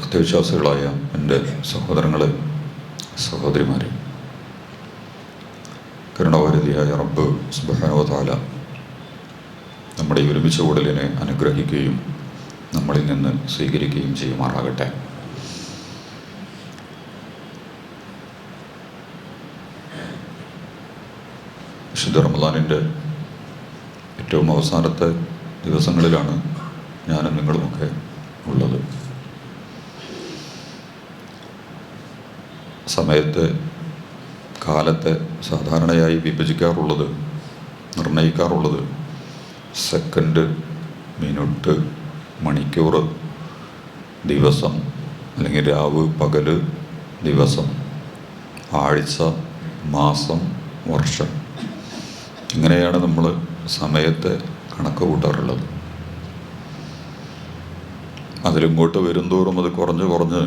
സത്യവിശ്വാസികളായ എൻ്റെ സഹോദരങ്ങളെ, സഹോദരിമാരെ, കരുണാവാരിധിയായ റബ്ബ് സുബ്ഹാനഹു വ തആല നമ്മുടെ ഈ ഒരുമിച്ച് കൂടലിനെ അനുഗ്രഹിക്കുകയും നമ്മളിൽ നിന്ന് സ്വീകരിക്കുകയും ചെയ്യുമാറാകട്ടെ. വിശുദ്ധ റമദാനിൻ്റെ ഏറ്റവും അവസാനത്തെ ദിവസങ്ങളിലാണ് ഞാനും നിങ്ങളുമൊക്കെ ഉള്ളത്. സമയത്തെ, കാലത്തെ സാധാരണയായി വിഭജിക്കാറുള്ളത്, നിർണയിക്കാറുള്ളത് സെക്കൻഡ്, മിനിറ്റ്, മണിക്കൂർ, ദിവസം, അല്ലെങ്കിൽ രാവ്, പകൽ, ദിവസം, ആഴ്ച, മാസം, വർഷം, ഇങ്ങനെയാണ് നമ്മൾ സമയത്തെ കണക്ക് കൂട്ടാറുള്ളത്. അതിലിങ്ങോട്ട് വരുംതോറും അത് കുറഞ്ഞ് കുറഞ്ഞ്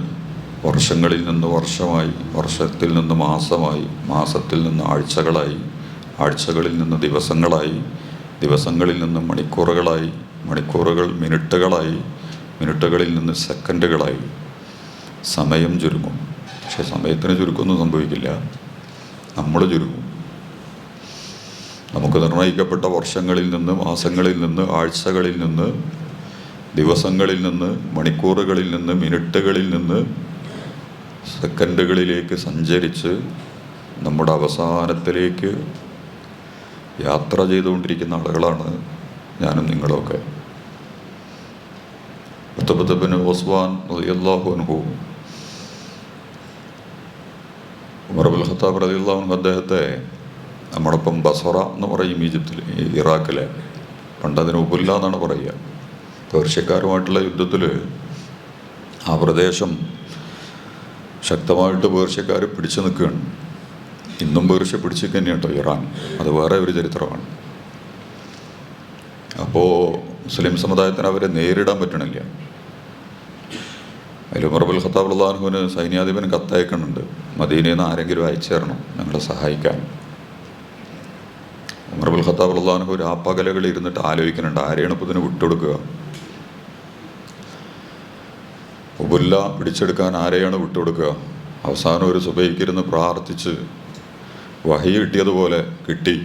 വർഷങ്ങളിൽ നിന്ന് വർഷമായി, വർഷത്തിൽ നിന്ന് മാസമായി, മാസത്തിൽ നിന്ന് ആഴ്ചകളായി, ആഴ്ചകളിൽ നിന്ന് ദിവസങ്ങളായി, ദിവസങ്ങളിൽ നിന്ന് മണിക്കൂറുകളായി, മണിക്കൂറുകൾ മിനിറ്റുകളായി, മിനിറ്റുകളിൽ നിന്ന് സെക്കൻഡുകളായി സമയം ചുരുങ്ങും. പക്ഷെ സമയത്തിന് ചുരുക്കമൊന്നും സംഭവിക്കില്ല, നമ്മൾ ചുരുങ്ങും. നമുക്ക് നിർണയിക്കപ്പെട്ട വർഷങ്ങളിൽ നിന്ന്, മാസങ്ങളിൽ നിന്ന്, ആഴ്ചകളിൽ നിന്ന്, ദിവസങ്ങളിൽ നിന്ന്, മണിക്കൂറുകളിൽ നിന്ന്, മിനിറ്റുകളിൽ നിന്ന് സെക്കൻഡുകളിലേക്ക് സഞ്ചരിച്ച് നമ്മുടെ അവസാനത്തിലേക്ക് യാത്ര ചെയ്തുകൊണ്ടിരിക്കുന്ന ആളുകളാണ് ഞാനും നിങ്ങളൊക്കെ. ഉത്ബത്ത് ഇബ്നു ഉസ്മാൻ റളിയല്ലാഹു അൻഹു, ഉമർ ഇബ്നുൽ ഖത്താബ് റളിയല്ലാഹു അൻഹു അദ്ദേഹത്തെ നമ്മളൊപ്പം ബസറ എന്ന് പറയും, ഈജിപ്തിൽ, ഇറാഖിലെ. പണ്ടതിന് ഉബുല്ല എന്നാണ് പറയുക. പേർഷ്യക്കാരുമായിട്ടുള്ള യുദ്ധത്തിൽ ആ പ്രദേശം ശക്തമായിട്ട് പേർഷ്യക്കാർ പിടിച്ചു നിൽക്കുകയാണ്. ഇന്നും പേർഷ്യ പിടിച്ചു തന്നെയാണ് കേട്ടോ ഇറാൻ. അത് വേറെ ഒരു ചരിത്രമാണ്. അപ്പോൾ മുസ്ലിം സമുദായത്തിന് അവരെ നേരിടാൻ പറ്റണില്ല. അതിൽ ഉമർ ഇബ്നുൽ ഖത്താബ് റളിയല്ലാഹു അൻഹുവിന് സൈന്യാധിപന് കത്തയക്കുന്നുണ്ട്, മദീനയിൽ നിന്ന് ആരെങ്കിലും അയച്ചു തരണം ഞങ്ങളെ സഹായിക്കാൻ. ഉമർ ഇബ്നുൽ ഖത്താബ് റളിയല്ലാഹു അൻഹു രാപ്പകലുകളിൽ ഇരുന്നിട്ട് ആലോചിക്കുന്നുണ്ട്, ആരെയാണ് ഇപ്പോൾ ഇതിന് വിട്ടുകൊടുക്കുക, ഉബുല്ല പിടിച്ചെടുക്കാൻ ആരെയാണ് വിട്ടുകൊടുക്കുക. അവസാനം ഒരു സുബഹിക്കിരുന്ന് പ്രാർത്ഥിച്ച് വഹി കിട്ടിയതുപോലെ കിട്ടി,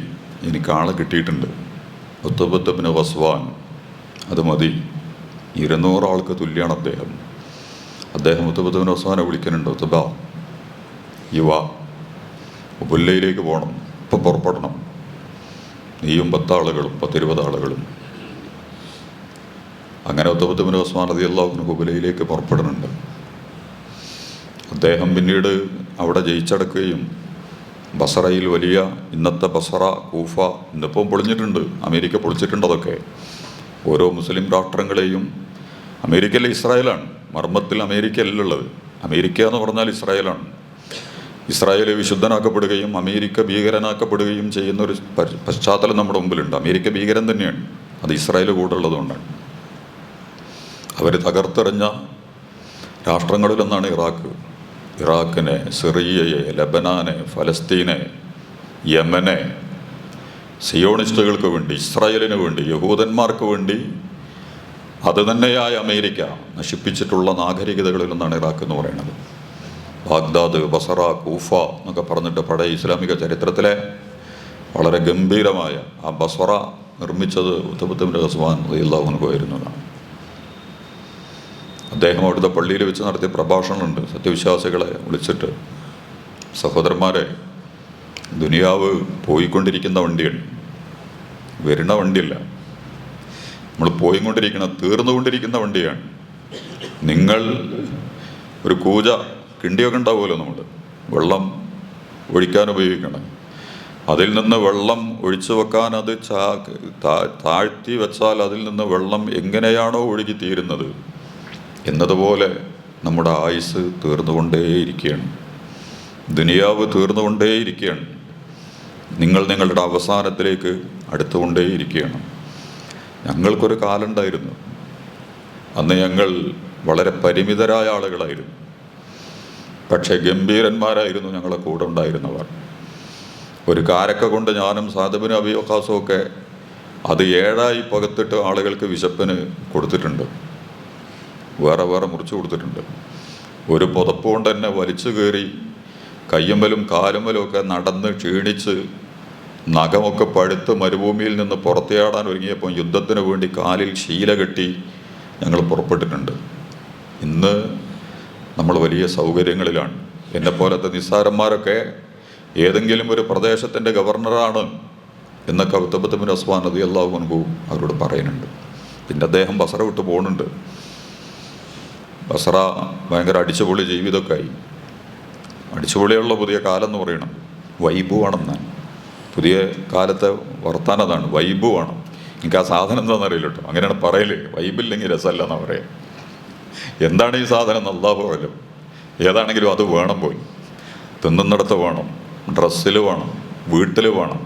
എനിക്കാളെ കിട്ടിയിട്ടുണ്ട്, ഉത്ബത്ത് ഇബ്നു ഗസ്വാൻ, അത് മതി, 200 ആൾക്ക് തുല്യമാണ് അദ്ദേഹം. അദ്ദേഹം ഉത്ബത്ത് ഇബ്നു ഗസ്വാനെ വിളിക്കുന്നുണ്ട്, ഉത്ബ യുവ ഉബുല്ലയിലേക്ക് പോകണം, ഇപ്പം പുറപ്പെടണം, നീയും 10 ആളുകളും 10-20 ആളുകളും. അങ്ങനെ ഉത്ബത്ത് ഇബ്നു ഗസ്വാൻ റളിയല്ലാഹു അൻഹു ഉബുല്ലയിലേക്ക് പുറപ്പെടുന്നുണ്ട്. അദ്ദേഹം പിന്നീട് അവിടെ ജയിച്ചടക്കുകയും ബസറയിൽ വലിയ, ഇന്നത്തെ ബസറ, കൂഫ, ഇന്നിപ്പം പൊളിഞ്ഞിട്ടുണ്ട്, അമേരിക്ക പൊളിച്ചിട്ടുണ്ട്. അതൊക്കെ ഓരോ മുസ്ലിം രാഷ്ട്രങ്ങളെയും, അമേരിക്കയിലെ ഇസ്രായേലാണ്, മർമ്മത്തിൽ അമേരിക്ക അല്ലുള്ളത്. അമേരിക്ക എന്ന് പറഞ്ഞാൽ ഇസ്രായേലാണ്. ഇസ്രായേൽ വിശുദ്ധനാക്കപ്പെടുകയും അമേരിക്ക ഭീകരനാക്കപ്പെടുകയും ചെയ്യുന്ന ഒരു പശ്ചാത്തലം നമ്മുടെ മുമ്പിലുണ്ട്. അമേരിക്ക ഭീകരൻ തന്നെയാണ്, അത് ഇസ്രായേൽ കൂടെ ഉള്ളതുകൊണ്ടാണ്. അവർ തകർത്തെറിഞ്ഞ രാഷ്ട്രങ്ങളിലൊന്നാണ് ഇറാഖ്. ഇറാഖിനെ, സിറിയയെ, ലബനാനെ, ഫലസ്തീനെ, യമനെ സിയോണിസ്റ്റുകൾക്ക് വേണ്ടി, ഇസ്രായേലിന് വേണ്ടി, യഹൂദന്മാർക്ക് വേണ്ടി അത് തന്നെയായ അമേരിക്ക നശിപ്പിച്ചിട്ടുള്ള നാഗരികതകളിലൊന്നാണ് ഇറാഖ് എന്ന് പറയുന്നത്. ബാഗ്ദാദ്, ബസറ, കൂഫ എന്നൊക്കെ പറഞ്ഞിട്ട് പഴയ ഇസ്ലാമിക ചരിത്രത്തിലെ വളരെ ഗംഭീരമായ ആ ബസറ നിർമ്മിച്ചത് ഉത്ബത്ത് ഇബ്നു ഗസ്വാൻ റളിയല്ലാഹു അൻഹു ആയിരുന്നതാണ്. അദ്ദേഹം അവിടുത്തെ പള്ളിയിൽ വെച്ച് നടത്തിയ പ്രഭാഷണമുണ്ട്. സത്യവിശ്വാസികളെ വിളിച്ചിട്ട്, സഹോദരന്മാരെ, ദുനിയാവ് പോയിക്കൊണ്ടിരിക്കുന്ന വണ്ടിയാണ്, വരുന്ന വണ്ടിയല്ല. നമ്മൾ പോയിക്കൊണ്ടിരിക്കുന്ന, തീർന്നുകൊണ്ടിരിക്കുന്ന വണ്ടിയാണ്. നിങ്ങൾ ഒരു കൂജ, കിണ്ടിയൊക്കെ ഉണ്ടാവുമല്ലോ, നമ്മൾ വെള്ളം ഒഴിക്കാൻ ഉപയോഗിക്കണം. അതിൽ നിന്ന് വെള്ളം ഒഴിച്ചു വെക്കാൻ അത് താഴ്ത്തി വെച്ചാൽ അതിൽ നിന്ന് വെള്ളം എങ്ങനെയാണോ ഒഴുകി തീരുന്നത് എന്നതുപോലെ നമ്മുടെ ആയുസ് തീർന്നുകൊണ്ടേയിരിക്കുകയാണ്, ദുനിയാവ് തീർന്നുകൊണ്ടേയിരിക്കുകയാണ്. നിങ്ങൾ നിങ്ങളുടെ അവസാനത്തിലേക്ക് അടുത്തുകൊണ്ടേയിരിക്കുകയാണ്. ഞങ്ങൾക്കൊരു കാലുണ്ടായിരുന്നു, അന്ന് ഞങ്ങൾ വളരെ പരിമിതരായ ആളുകളായിരുന്നു, പക്ഷേ ഗംഭീരന്മാരായിരുന്നു ഞങ്ങളെ കൂടെ ഉണ്ടായിരുന്നവർ. ഒരു കാരക്ക കൊണ്ട് ഞാനും സാദ് ഇബ്നു അബീ വഖാസും ഒക്കെ അത് 7 പകുത്തിട്ട് ആളുകൾക്ക് വിശപ്പിന് കൊടുത്തിട്ടുണ്ട്, വേറെ വേറെ മുറിച്ച് കൊടുത്തിട്ടുണ്ട്. ഒരു പുതപ്പ് കൊണ്ട് തന്നെ വലിച്ചു കയറി കയ്യുമ്മലും കാലുമ്മലും ഒക്കെ നടന്ന് ക്ഷീണിച്ച് നഖമൊക്കെ പഴുത്ത് മരുഭൂമിയിൽ നിന്ന് പുറത്തിയാടാൻ ഒരുങ്ങിയപ്പോൾ യുദ്ധത്തിന് വേണ്ടി കാലിൽ ശീല കെട്ടി ഞങ്ങൾ പുറപ്പെട്ടിട്ടുണ്ട്. ഇന്ന് നമ്മൾ വലിയ സൗകര്യങ്ങളിലാണ്. എന്നെപ്പോലത്തെ നിസ്സാരന്മാരൊക്കെ ഏതെങ്കിലും ഒരു പ്രദേശത്തിൻ്റെ ഗവർണറാണ് എന്നൊക്കെ ഉത്തബത്ത് ബിൻ അസ്വാൻ റളിയല്ലാഹു അൻഹു അവരോട് പറയുന്നുണ്ട്. പിന്നെ അദ്ദേഹം ബസറ വിട്ട് പോകുന്നുണ്ട്. ബസറ ഭയങ്കര അടിച്ചുപൊളി ജീവിതമൊക്കെ ആയി. അടിച്ചുപൊളിയുള്ള പുതിയ കാലം എന്ന് പറയണം വൈബ് വേണമെന്നാണ്. പുതിയ കാലത്തെ വർത്താനം അതാണ്, വൈബ് വേണം. എനിക്ക് ആ സാധനം എന്താണെന്ന് അറിയില്ല കേട്ടോ, അങ്ങനെയാണ് പറയല്. വൈബില്ലെങ്കിൽ രസമല്ല എന്നാ പറയാം. എന്താണ് ഈ സാധനം അല്ലാഹു അലം. ഏതാണെങ്കിലും അത് വേണം. പോയി തിന്നുന്നിടത്ത് വേണം, ഡ്രസ്സിൽ വേണം, വീട്ടിൽ വേണം,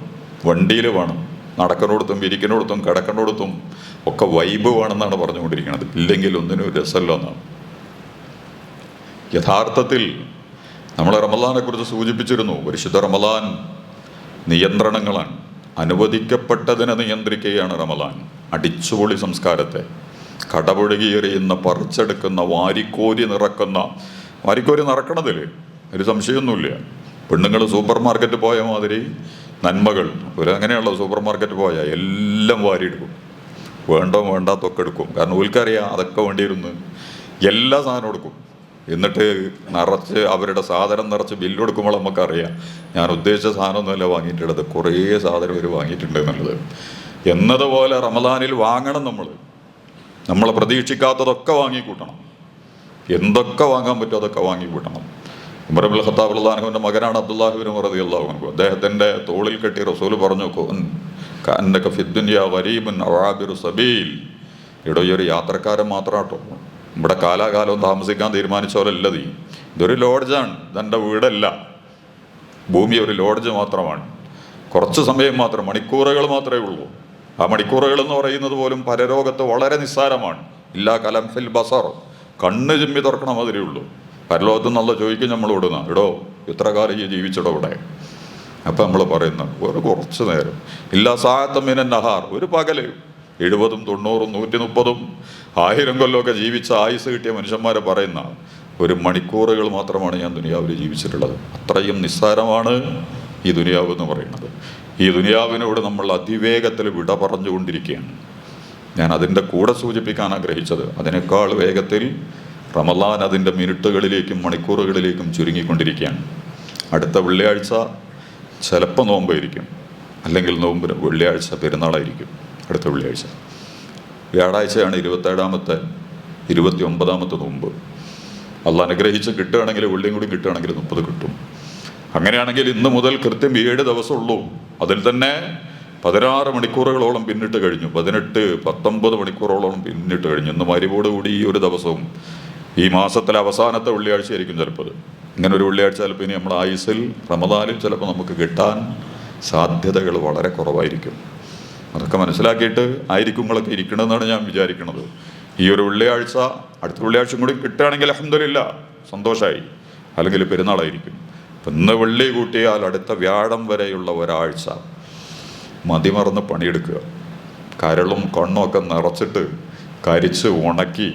വണ്ടിയിൽ വേണം, നടക്കുന്നിടത്തും ഇരിക്കുന്നിടത്തും കിടക്കുന്നിടത്തും ഒക്കെ വൈബ് വേണമെന്നാണ് പറഞ്ഞുകൊണ്ടിരിക്കുന്നത്. ഇല്ലെങ്കിൽ ഒന്നിനും രസമല്ല എന്നാണ്. യഥാർത്ഥത്തിൽ നമ്മൾ റമളാനെ കുറിച്ച് സൂചിപ്പിച്ചിരുന്നു. പരിശുദ്ധ റമളാൻ നിയന്ത്രണങ്ങളാണ്. അനുവദിക്കപ്പെട്ടതിനെ നിയന്ത്രിക്കുകയാണ് റമളാൻ. അടിച്ചുപൊളി സംസ്കാരത്തെ കടപുഴകി എറിയുന്ന, പറിച്ചെടുക്കുന്ന, വാരിക്കോരി നിറക്കണതിൽ ഒരു സംശയമൊന്നുമില്ല. പെണ്ണുങ്ങൾ സൂപ്പർ മാർക്കറ്റ് പോയ മാതിരി നന്മകൾ അങ്ങനെയുള്ള സൂപ്പർ മാർക്കറ്റ് പോയാൽ എല്ലാം വാരിയെടുക്കും. വേണ്ടാത്തൊക്കെ എടുക്കും. കാരണം ഓൽക്കറിയാം അതൊക്കെ വേണ്ടിയിരുന്നു. എല്ലാ സാധനവും എടുക്കും. എന്നിട്ട് നിറച്ച് അവരുടെ സാധനം നിറച്ച് ബില്ല് കൊടുക്കുമ്പോൾ നമുക്കറിയാം ഞാൻ ഉദ്ദേശിച്ച സാധനമൊന്നുമല്ല വാങ്ങിയിട്ടുള്ളത്, കുറേ സാധനം ഇവർ വാങ്ങിയിട്ടുണ്ട് എന്നുള്ളത്. എന്നതുപോലെ റമളാനിൽ വാങ്ങണം. നമ്മൾ പ്രതീക്ഷിക്കാത്തതൊക്കെ വാങ്ങിക്കൂട്ടണം. എന്തൊക്കെ വാങ്ങാൻ പറ്റുമോ അതൊക്കെ വാങ്ങിക്കൂട്ടണം. ഉമർ ഇബ്നുൽ ഖത്താബ് റളിയല്ലാഹു അൻഹുവിൻ്റെ മകനാണ് അബ്ദുല്ലാഹി ഇബ്നു ഉമർ റളിയല്ലാഹു അൻഹു. അദ്ദേഹത്തിൻ്റെ തോളിൽ കെട്ടി റസൂൽ പറഞ്ഞു, കഅന്നക ഫിദ്ദുനിയ ഗരീബുൻ അവാബിറു സബീൽ. ഇവിടെ ഈ ഒരു യാത്രക്കാരൻ മാത്രമാട്ടോ, ഇവിടെ കാലാകാലവും താമസിക്കാൻ തീരുമാനിച്ചവരല്ല. ഇതൊരു ലോഡ്ജാണ്, ഇതെൻ്റെ വീടല്ല. ഭൂമി ഒരു ലോഡ്ജ് മാത്രമാണ്. കുറച്ച് സമയം മാത്രം, മണിക്കൂറുകൾ മാത്രമേ ഉള്ളൂ. ആ മണിക്കൂറുകൾ എന്ന് പറയുന്നത് പോലും പരലോകത്ത് വളരെ നിസ്സാരമാണ്. ഇല്ലാ കലംഹിൽ ബസർ, കണ്ണ് ചിമ്മി തുറക്കണം അതിലേ ഉള്ളൂ. പരലോകത്ത് നല്ല ചോദിക്കും നമ്മളോടുന്ന, ഇടോ ഇത്ര കാലം ഈ ജീവിച്ചിടോ ഇവിടെ. അപ്പം നമ്മൾ പറയുന്ന ഒരു കുറച്ച് നേരം. ഇല്ലാ സാഅത്തമിനൻ നഹാർ, ഒരു പകല് 70, 90, 130, 1000 കൊല്ലമൊക്കെ ജീവിച്ച ആയുസ് കിട്ടിയ മനുഷ്യന്മാരെ പറയുന്ന ഒരു മണിക്കൂറുകൾ മാത്രമാണ് ഞാൻ ദുനിയാവിൽ ജീവിച്ചിട്ടുള്ളത്. അത്രയും നിസ്സാരമാണ് ഈ ദുനിയാവ് എന്ന് പറയുന്നത്. ഈ ദുനിയാവിനോട് നമ്മൾ അതിവേഗത്തിൽ വിട പറഞ്ഞുകൊണ്ടിരിക്കുകയാണ്. ഞാൻ അതിൻ്റെ കൂടെ സൂചിപ്പിക്കാൻ ആഗ്രഹിച്ചത്, അതിനേക്കാൾ വേഗത്തിൽ റമളാൻ അതിൻ്റെ മിനിറ്റുകളിലേക്കും മണിക്കൂറുകളിലേക്കും ചുരുങ്ങിക്കൊണ്ടിരിക്കുകയാണ്. അടുത്ത വെള്ളിയാഴ്ച ചിലപ്പോൾ നോമ്പായിരിക്കും, അല്ലെങ്കിൽ വെള്ളിയാഴ്ച പെരുന്നാളായിരിക്കും. അടുത്ത വെള്ളിയാഴ്ച വ്യാഴാഴ്ചയാണ് 27ാമത്തെ 29ാമത്തെ നോമ്പ്. അള്ളാഹ് അനുഗ്രഹിച്ച് കിട്ടുകയാണെങ്കിൽ വെള്ളിയും കൂടി കിട്ടുകയാണെങ്കിൽ 30 കിട്ടും. അങ്ങനെയാണെങ്കിൽ ഇന്ന് മുതൽ കൃത്യം 7 ദിവസമുള്ളൂ. അതിൽ തന്നെ 16 മണിക്കൂറുകളോളം പിന്നിട്ട് കഴിഞ്ഞു. 18, 19 മണിക്കൂറോളം പിന്നിട്ട് കഴിഞ്ഞു. ഇന്ന് മരിവോട് കൂടി ഈ ഒരു ദിവസവും ഈ മാസത്തിലെ അവസാനത്തെ വെള്ളിയാഴ്ച ആയിരിക്കും ചിലപ്പോൾ. ഇങ്ങനെ ഒരു വെള്ളിയാഴ്ച ചിലപ്പോൾ ഇനി നമ്മുടെ ആയുസിൽ റമളാനിൽ ചിലപ്പോൾ നമുക്ക് കിട്ടാൻ സാധ്യതകൾ വളരെ കുറവായിരിക്കും. അതൊക്കെ മനസ്സിലാക്കിയിട്ട് ആയിരിക്കും നിങ്ങളൊക്കെ ഇരിക്കണമെന്നാണ് ഞാൻ വിചാരിക്കുന്നത്. ഈ ഒരു വെള്ളിയാഴ്ച അടുത്ത വെള്ളിയാഴ്ചയും കൂടി കിട്ടുകയാണെങ്കിൽ അൽഹംദുലില്ലാ, സന്തോഷമായി. അല്ലെങ്കിൽ പെരുന്നാളായിരിക്കും. അപ്പം ഇന്ന് വെള്ളി കൂട്ടിയാൽ അടുത്ത വ്യാഴം വരെയുള്ള ഒരാഴ്ച മതിമറന്ന് പണിയെടുക്കുക. കരളും കണ്ണും ഒക്കെ നിറച്ചിട്ട് കരിച്ച് ഉണക്കി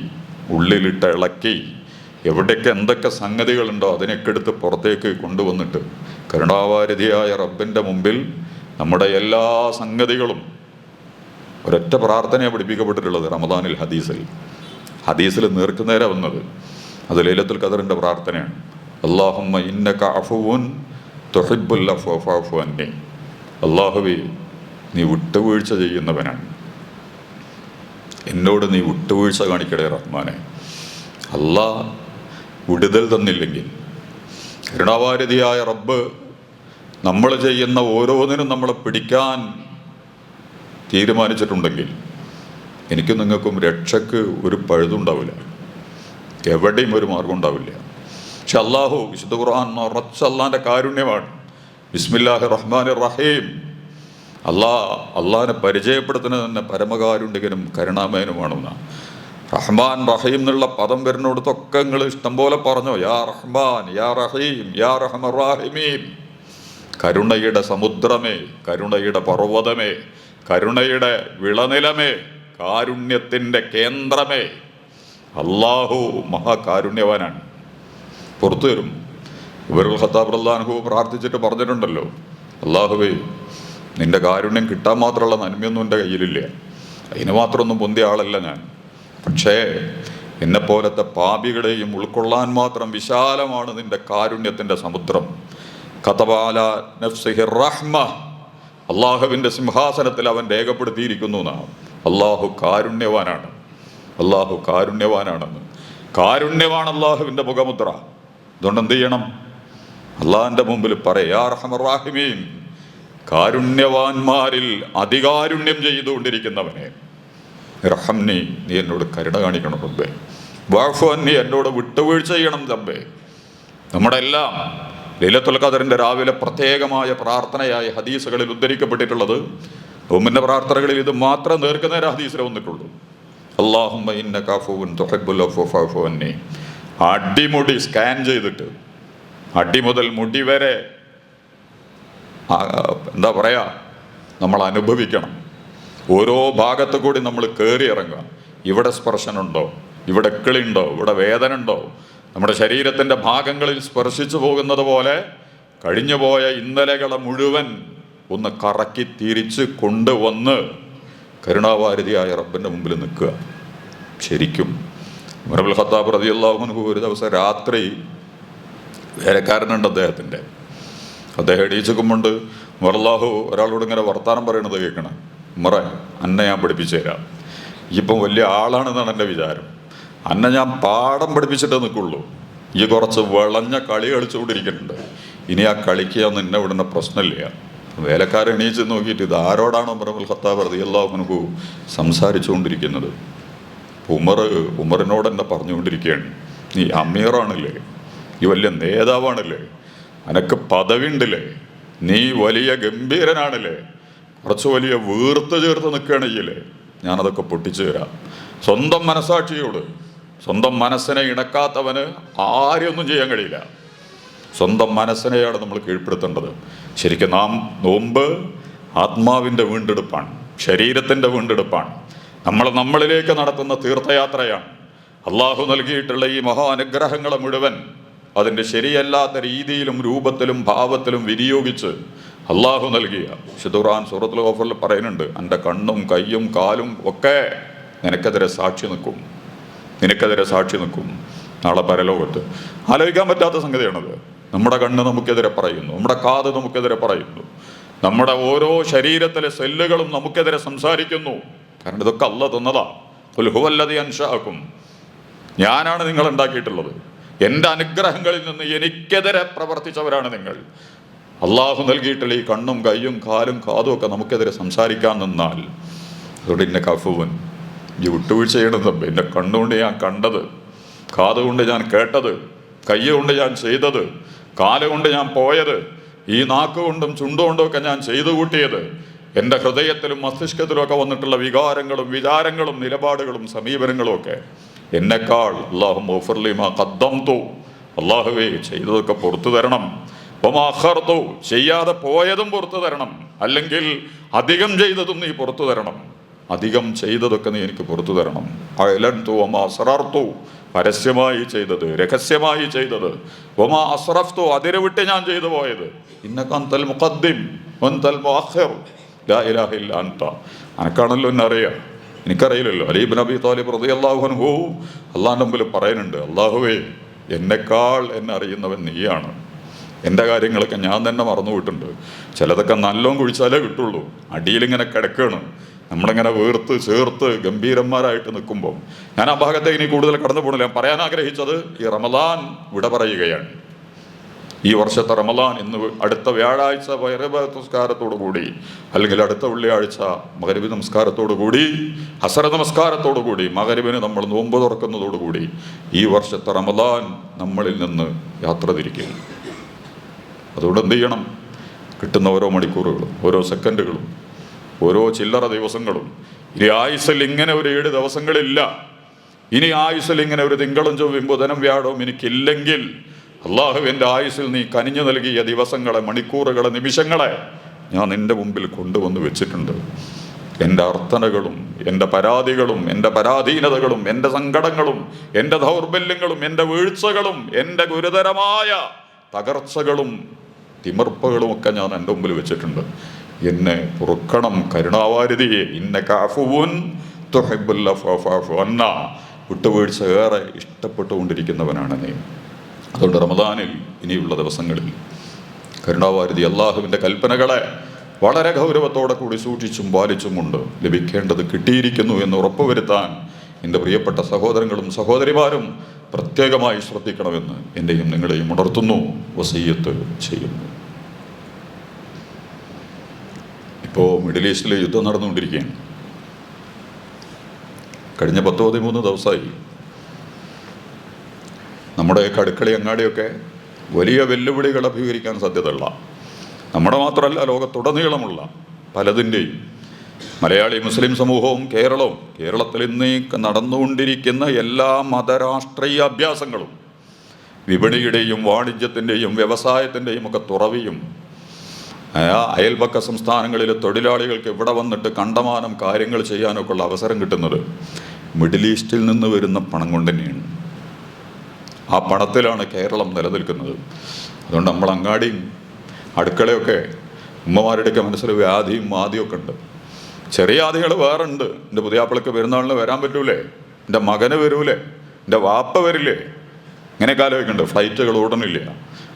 ഉള്ളിലിട്ട് ഇളക്കി എവിടെയൊക്കെ എന്തൊക്കെ സംഗതികളുണ്ടോ അതിനൊക്കെ എടുത്ത് പുറത്തേക്ക് കൊണ്ടുവന്നിട്ട് കരുണാവാരിധിയായ റബ്ബിൻ്റെ മുമ്പിൽ നമ്മുടെ എല്ലാ സംഗതികളും ഒരൊറ്റ പ്രാർത്ഥനയാണ് പഠിപ്പിക്കപ്പെട്ടിട്ടുള്ളത് റമളാനിൽ. ഹദീസിൽ നേർക്കുനേരെ വന്നത് അത് ലൈലത്തുൽ ഖദറിൻ്റെ പ്രാർത്ഥനയാണ്. അല്ലാഹുമ്മ ഇന്നക അഫുവുൻ തുഹിബ്ബുൽ അഫ്വ ഫഅഫു അന്നി. അല്ലാഹുവേ, നീ വിട്ടുവീഴ്ച ചെയ്യുന്നവനാണ്, എന്നോട് നീ വിട്ടുവീഴ്ച കാണിക്കടേ റഹ്മാനെ. അല്ലാഹ് വിടുതൽ തന്നില്ലെങ്കിൽ, കരുണാവാരിധിയായ റബ്ബ് നമ്മൾ ചെയ്യുന്ന ഓരോന്നിനും നമ്മളെ പിടിക്കാൻ തീരുമാനിച്ചിട്ടുണ്ടെങ്കിൽ എനിക്കും നിങ്ങൾക്കും രക്ഷയ്ക്ക് ഒരു പഴുതുണ്ടാവില്ല, എവിടെയും ഒരു മാർഗം ഉണ്ടാവില്ല. പക്ഷെ അള്ളാഹു വിശുദ്ധ ഖുർആൻ നിറച്ച അള്ളാഹിൻ്റെ കാരുണ്യമാണ്. ബിസ്മില്ലാഹിർ റഹ്മാനിർ റഹീം. അള്ളാഹിനെ പരിചയപ്പെടുത്തുന്നത് തന്നെ പരമകാരുണ്യകനും കരുണാമയനുമാണെന്ന്. റഹ്മാൻ റഹീം എന്നുള്ള പദം വരുന്നിടത്തൊക്കെ നിങ്ങൾ ഇഷ്ടം പോലെ പറഞ്ഞോ, യാ റഹ്മാൻ, യാ റഹീം, യാ റഹ്മർ റഹീമീൻ. കരുണയുടെ സമുദ്രമേ, കരുണയുടെ പർവ്വതമേ, കരുണയുടെ വിളനിലമേ, കാരുണ്യത്തിൻ്റെ കേന്ദ്രമേ, അള്ളാഹു മഹാകാരുണ്യവാനാണ്, പുറത്തു തരും. ഉമറുൽ ഖത്താബ് റളിയല്ലാഹു അൻഹു പ്രാർത്ഥിച്ചിട്ട് പറഞ്ഞിട്ടുണ്ടല്ലോ, അള്ളാഹുവേ നിൻ്റെ കാരുണ്യം കിട്ടാൻ മാത്രമുള്ള നന്മയൊന്നും എൻ്റെ കയ്യിലില്ല, അതിന് മാത്രമൊന്നും പൊന്തിയ ആളല്ല ഞാൻ, പക്ഷേ എന്നെപ്പോലത്തെ പാപികളെയും ഉൾക്കൊള്ളാൻ മാത്രം വിശാലമാണ് നിൻ്റെ കാരുണ്യത്തിൻ്റെ സമുദ്രം. ഖതബഅല നഫ്സിഹി റഹ്മ, അള്ളാഹുവിൻ്റെ സിംഹാസനത്തിൽ അവൻ രേഖപ്പെടുത്തിയിരിക്കുന്നു എന്നാണ്. അള്ളാഹു കാരുണ്യവാനാണ്, അള്ളാഹു കാരുണ്യവാനാണെന്ന്. കാരുണ്യമാണ് അള്ളാഹുവിൻ്റെ മുഖമുദ്ര. അതുകൊണ്ട് എന്ത് ചെയ്യണം? അള്ളാഹിൻ്റെ മുമ്പിൽ പറയാ റഹ്മർ റഹീമീൻ, കാരുണ്യവാന്മാരിൽ അതികാരുണ്യം ചെയ്തുകൊണ്ടിരിക്കുന്നവനെ, റഹംനി, നീ എന്നോട് കരുണ കാണിക്കണം റബ്ബേ, വഅഫു അന്നി, എന്നോട് വിട്ടുവീഴ്ച ചെയ്യണം റബ്ബേ. നമ്മുടെ എല്ലാം ലൈലത്തുൽ ഖദറിൻ്റെ രാവിലെ പ്രത്യേകമായ പ്രാർത്ഥനയായ ഹദീസുകളിൽ ഉദ്ധരിക്കപ്പെട്ടിട്ടുള്ളത്, ഉമ്മിൻ്റെ പ്രാർത്ഥനകളിൽ ഇത് മാത്രം നേർക്കുന്നേരം ഹദീസിൽ വന്നിട്ടുള്ളൂ. അല്ലാഹുമ്മ ഇന്നക അഫുവ്വുൻ തുഹിബ്ബുൽ അഫ്വ ഫഅഫു അന്നി. അടിമുടി സ്കാൻ ചെയ്തിട്ട് അടി മുതൽ മുടി വരെ എന്താ പറയുക, നമ്മൾ അനുഭവിക്കണം. ഓരോ ഭാഗത്തു കൂടി നമ്മൾ കയറി ഇറങ്ങുക. ഇവിടെ സ്പർശനുണ്ടോ, ഇവിടെ കിളിയുണ്ടോ, ഇവിടെ വേദന ഉണ്ടോ, നമ്മുടെ ശരീരത്തിൻ്റെ ഭാഗങ്ങളിൽ സ്പർശിച്ചു പോകുന്നത് പോലെ കഴിഞ്ഞുപോയ ഇന്നലകളെ മുഴുവൻ ഒന്ന് കറക്കി തിരിച്ച് കൊണ്ടുവന്ന് കരുണാവാരിധിയായ റബ്ബിൻ്റെ മുമ്പിൽ നിൽക്കുക. ശരിക്കും ഉമറുൽ ഖത്താബ് റളിയല്ലാഹു അൻഹു ഒരു ദിവസം രാത്രി വേലക്കാരനുണ്ട് അദ്ദേഹത്തിൻ്റെ, അദ്ദേഹം എണീച്ചുകൊണ്ട് ഉമറല്ലാഹു ഒരാളോട് ഇങ്ങനെ വർത്താനം പറയണത് കേൾക്കണം. ഉമറ, അന്നെ ഞാൻ പഠിപ്പിച്ചു തരാം, ഇപ്പം വലിയ ആളാണെന്നാണ് എൻ്റെ വിചാരം, അന്നെ ഞാൻ പാഠം പഠിപ്പിച്ചിട്ടേ നിൽക്കുള്ളൂ, ഈ കുറച്ച് വിളഞ്ഞ കളി കളിച്ചുകൊണ്ടിരിക്കുന്നുണ്ട്, ഇനി ആ കളിക്കുക നിന്നെ വിടുന്ന പ്രശ്നമില്ല. വേലക്കാരൻ എണീച്ച് നോക്കിയിട്ട് ഇത് ആരോടാണ് ഉമറുൽ ഖത്താബ് റളിയല്ലാഹു അൻഹു സംസാരിച്ചുകൊണ്ടിരിക്കുന്നത്? ഉമറിനോട് എന്നെ പറഞ്ഞുകൊണ്ടിരിക്കുകയാണ്, നീ അമീറാണല്ലേ, ഈ വലിയ നേതാവാണല്ലേ, അനക്ക് പദവി ഉണ്ടല്ലേ, നീ വലിയ ഗംഭീരനാണല്ലേ, കുറച്ച് വലിയ വീർത്ത് ചേർത്ത് നിൽക്കുകയാണെങ്കിലേ ഞാനതൊക്കെ പൊട്ടിച്ചു തരാം. സ്വന്തം മനസാക്ഷിയോട്, സ്വന്തം മനസ്സിനെ ഇണക്കാത്തവന് ആരെയൊന്നും ചെയ്യാൻ കഴിയില്ല. സ്വന്തം മനസ്സിനെയാണ് നമ്മൾ കീഴ്പ്പെടുത്തേണ്ടത്. ശരിക്കും നോമ്പ് ആത്മാവിൻ്റെ വീണ്ടെടുപ്പാണ്, ശരീരത്തിൻ്റെ വീണ്ടെടുപ്പാണ്. നമ്മളിലേക്ക് നടത്തുന്ന തീർത്ഥയാത്രയാണ്. അള്ളാഹു നൽകിയിട്ടുള്ള ഈ മഹാ അനുഗ്രഹങ്ങളെ മുഴുവൻ അതിൻ്റെ ശരിയല്ലാത്ത രീതിയിലും രൂപത്തിലും ഭാവത്തിലും വിനിയോഗിച്ച് അള്ളാഹു നൽകിയ വിശുദ്ധ ഖുർആൻ സൂറത്തുൽ ഗഫറിൽ പറയുന്നുണ്ട്, എൻ്റെ കണ്ണും കയ്യും കാലും ഒക്കെ നിനക്കെതിരെ സാക്ഷി നിൽക്കും, നിനക്കെതിരെ സാക്ഷി നിൽക്കും നാളെ പരലോകത്ത്. ആലോചിക്കാൻ പറ്റാത്ത സംഗതിയാണത്. നമ്മുടെ കണ്ണ് നമുക്കെതിരെ പറയുന്നു, നമ്മുടെ കാത് നമുക്കെതിരെ പറയുന്നു, നമ്മുടെ ഓരോ ശരീരത്തിലെ സെല്ലുകളും നമുക്കെതിരെ സംസാരിക്കുന്നു. കാരണം ഇതൊക്കെ അല്ലാഹ് തന്നതാ. ഖുൽ ഹുവല്ലദീ അൻശഅകും, ഞാനാണ് നിങ്ങൾ ഉണ്ടാക്കിയിട്ടുള്ളത്, എൻ്റെ അനുഗ്രഹങ്ങളിൽ നിന്ന് എനിക്കെതിരെ പ്രവർത്തിച്ചവരാണ് നിങ്ങൾ. അള്ളാഹു നൽകിയിട്ടുള്ള ഈ കണ്ണും കയ്യും കാലും കാതും ഒക്കെ നമുക്കെതിരെ സംസാരിക്കാൻ നിന്നാൽ അതുകൊണ്ട് എന്നെ കഫുവൻ, ഈ വിട്ടുവീഴ്ച ചെയ്യണം തമ്പ്. എൻ്റെ കണ്ണുകൊണ്ട് ഞാൻ കണ്ടത്, കാതുകൊണ്ട് ഞാൻ കേട്ടത്, കൈ കൊണ്ട് ഞാൻ ചെയ്തത്, കാലുകൊണ്ട് ഞാൻ പോയത്, ഈ നാക്കുകൊണ്ടും ചുണ്ടുകൊണ്ടും ഒക്കെ ഞാൻ ചെയ്തു കൂട്ടിയത്, എൻ്റെ ഹൃദയത്തിലും മസ്തിഷ്കത്തിലും ഒക്കെ വന്നിട്ടുള്ള വികാരങ്ങളും വിചാരങ്ങളും നിലപാടുകളും സമീപനങ്ങളും ഒക്കെ എന്നെക്കാൾ അല്ലാഹുമ്മ ഗ്ഫിർലി മാ ഖദ്ദംതു, അല്ലാഹുവേ ചെയ്തതൊക്കെ പുറത്തു തരണം, വമാ അഖർതു, ചെയ്യാതെ പോയതും പുറത്തു തരണം, അല്ലെങ്കിൽ അധികം ചെയ്തതും നീ പുറത്തു തരണം, അധികം ചെയ്തതൊക്കെ നീ എനിക്ക് പുറത്തു തരണം. അഅലൻതു വമാ അസ്റർതു, പരസ്യമായി ചെയ്തത്, രഹസ്യമായി ചെയ്തത്, വമാ അസ്റഫ്തു, അതിരെ വിട്ട് ഞാൻ ചെയ്തു പോയത്, ഇന്നക അൻതൽ മുഖദ്ദിം വഅൻതൽ മുഅഖിർ ലാ ഇലാഹ ഇല്ല അൻത, അനക്കാണല്ലോ എന്നെ അറിയാം, എനിക്കറിയില്ലല്ലോ. അലി ഇബ്നു അബീ ത്വാലിബ് റളിയല്ലാഹു അൻഹു അള്ളാഹിൻ്റെ മുമ്പിൽ പറയുന്നുണ്ട്, അല്ലാഹുവേ എന്നെക്കാൾ എന്നെ അറിയുന്നവൻ നീയാണ്, എൻ്റെ കാര്യങ്ങളൊക്കെ ഞാൻ തന്നെ മറന്നുപോയിട്ടുണ്ട്, ചിലതൊക്കെ നല്ലോണം കുഴിച്ചാലേ കിട്ടുള്ളൂ, അടിയിലിങ്ങനെ കിടക്കുകയാണ്, നമ്മളിങ്ങനെ വീർത്ത് ചേർത്ത് ഗംഭീരന്മാരായിട്ട് നിൽക്കുമ്പോൾ. ഞാൻ ആ ഭാഗത്തേക്ക് ഇനി കൂടുതൽ കടന്നു പോകണില്ല. ഞാൻ പറയാൻ ആഗ്രഹിച്ചത് ഈ റമദാൻ വിട പറയുകയാണ്. ഈ വർഷത്തെ റമദാൻ ഇന്ന് അടുത്ത വ്യാഴാഴ്ച മഗ്‌രിബ് നമസ്കാരത്തോടു കൂടി, അല്ലെങ്കിൽ അടുത്ത വെള്ളിയാഴ്ച മഗ്‌രിബ് നമസ്കാരത്തോടു കൂടി, അസർ നമസ്കാരത്തോടു കൂടി, മഗ്‌രിബിന് നമ്മൾ നോമ്പ് തുറക്കുന്നതോടുകൂടി ഈ വർഷത്തെ റമദാൻ നമ്മളിൽ നിന്ന് യാത്ര തിരിക്കും. അതുകൊണ്ട് എന്ത് ചെയ്യണം? കിട്ടുന്ന ഓരോ മണിക്കൂറുകളും ഓരോ സെക്കൻഡുകളും ഓരോ ചില്ലറ ദിവസങ്ങളും, ഇനി ആയുസ്സിൽ ഇങ്ങനെ ഒരു 7 ദിവസങ്ങളില്ല, ഇനി ആയുസ്സിൽ ഇങ്ങനെ ഒരു തിങ്കളും ചൊവ്വയും ബുധനും വ്യാഴവും എനിക്കില്ലെങ്കിൽ അള്ളാഹുവിൻ്റെ ആയുസ്സിൽ നീ കനിഞ്ഞു നൽകിയ ദിവസങ്ങളെ, മണിക്കൂറുകളെ, നിമിഷങ്ങളെ ഞാൻ നിൻ്റെ മുമ്പിൽ കൊണ്ടുവന്ന് വെച്ചിട്ടുണ്ട്. എൻ്റെ അർത്ഥനകളും എൻ്റെ പരാതികളും എൻ്റെ പരാധീനതകളും എൻ്റെ സങ്കടങ്ങളും എൻ്റെ ദൗർബല്യങ്ങളും എൻ്റെ വീഴ്ചകളും എൻ്റെ ഗുരുതരമായ തകർച്ചകളും തിമിർപ്പുകളും ഒക്കെ ഞാൻ എൻ്റെ മുമ്പിൽ വെച്ചിട്ടുണ്ട്. എന്നെ പൊറുക്കണം കരുണാവാരിധിയെ. ഇന്നക അഫുവുൻ തുഹിബ്ബുൽ അഫ്വ ഫഅഫു അന്നാ. വിട്ടുവീഴ്ച ഏറെ ഇഷ്ടപ്പെട്ടുകൊണ്ടിരിക്കുന്നവനാണ് നീ. അതുകൊണ്ട് റമദാനിൽ ഇനിയുള്ള ദിവസങ്ങളിൽ കരുണാവാരിധി അള്ളാഹുവിൻ്റെ കൽപ്പനകളെ വളരെ ഗൗരവത്തോടെ കൂടി സൂക്ഷിച്ചും പാലിച്ചുമുണ്ട് ലഭിക്കേണ്ടത് കിട്ടിയിരിക്കുന്നു എന്ന് ഉറപ്പുവരുത്താൻ എൻ്റെ പ്രിയപ്പെട്ട സഹോദരങ്ങളും സഹോദരിമാരും പ്രത്യേകമായി ശ്രദ്ധിക്കണമെന്ന് എൻ്റെയും നിങ്ങളെയും ഉണർത്തുന്നു, വസീയത്ത് ചെയ്യുന്നു. ഇപ്പോൾ മിഡിൽ ഈസ്റ്റിലെ യുദ്ധം നടന്നുകൊണ്ടിരിക്കുകയാണ്. കഴിഞ്ഞ 10-13 ദിവസമായി നമ്മുടെയൊക്കെ അടുക്കളി അങ്ങാടിയൊക്കെ വലിയ വെല്ലുവിളികൾ അഭിമുഖീകരിക്കാൻ സാധ്യതയുള്ള, നമ്മുടെ മാത്രമല്ല ലോകത്തുടനീളമുള്ള പലതിൻ്റെയും മലയാളി മുസ്ലിം സമൂഹവും കേരളത്തിൽ ഇന്ന് നടന്നുകൊണ്ടിരിക്കുന്ന എല്ലാ മതരാഷ്ട്രീയ അഭ്യാസങ്ങളും വിപണിയുടെയും വാണിജ്യത്തിൻ്റെയും വ്യവസായത്തിൻ്റെയും ഒക്കെ തുറവിയും അയൽപക്ക സംസ്ഥാനങ്ങളിലെ തൊഴിലാളികൾക്ക് ഇവിടെ വന്നിട്ട് കണ്ടമാനം കാര്യങ്ങൾ ചെയ്യാനൊക്കെ ഉള്ള അവസരം കിട്ടുന്നത് മിഡിൽ ഈസ്റ്റിൽ നിന്ന് വരുന്ന പണം കൊണ്ട് തന്നെയാണ്. ആ പണത്തിലാണ് കേരളം നിലനിൽക്കുന്നത്. അതുകൊണ്ട് നമ്മൾ അങ്ങാടിയും അടുക്കളയൊക്കെ ഉമ്മമാരുടെയൊക്കെ മനസ്സിൽ വ്യാധിയും ആദ്യമൊക്കെ ഉണ്ട്. ചെറിയ ആദികൾ വേറെ ഉണ്ട്. എൻ്റെ പുതിയാപ്പിളക്ക് പെരുന്നാളിന് വരാൻ പറ്റൂലേ, എൻ്റെ മകന് വരൂലേ, എൻ്റെ വാപ്പ വരില്ലേ, ഇങ്ങനെയൊക്കെ ആലോചിക്കുന്നുണ്ട്. ഫ്ലൈറ്റുകൾ ഓടണില്ല,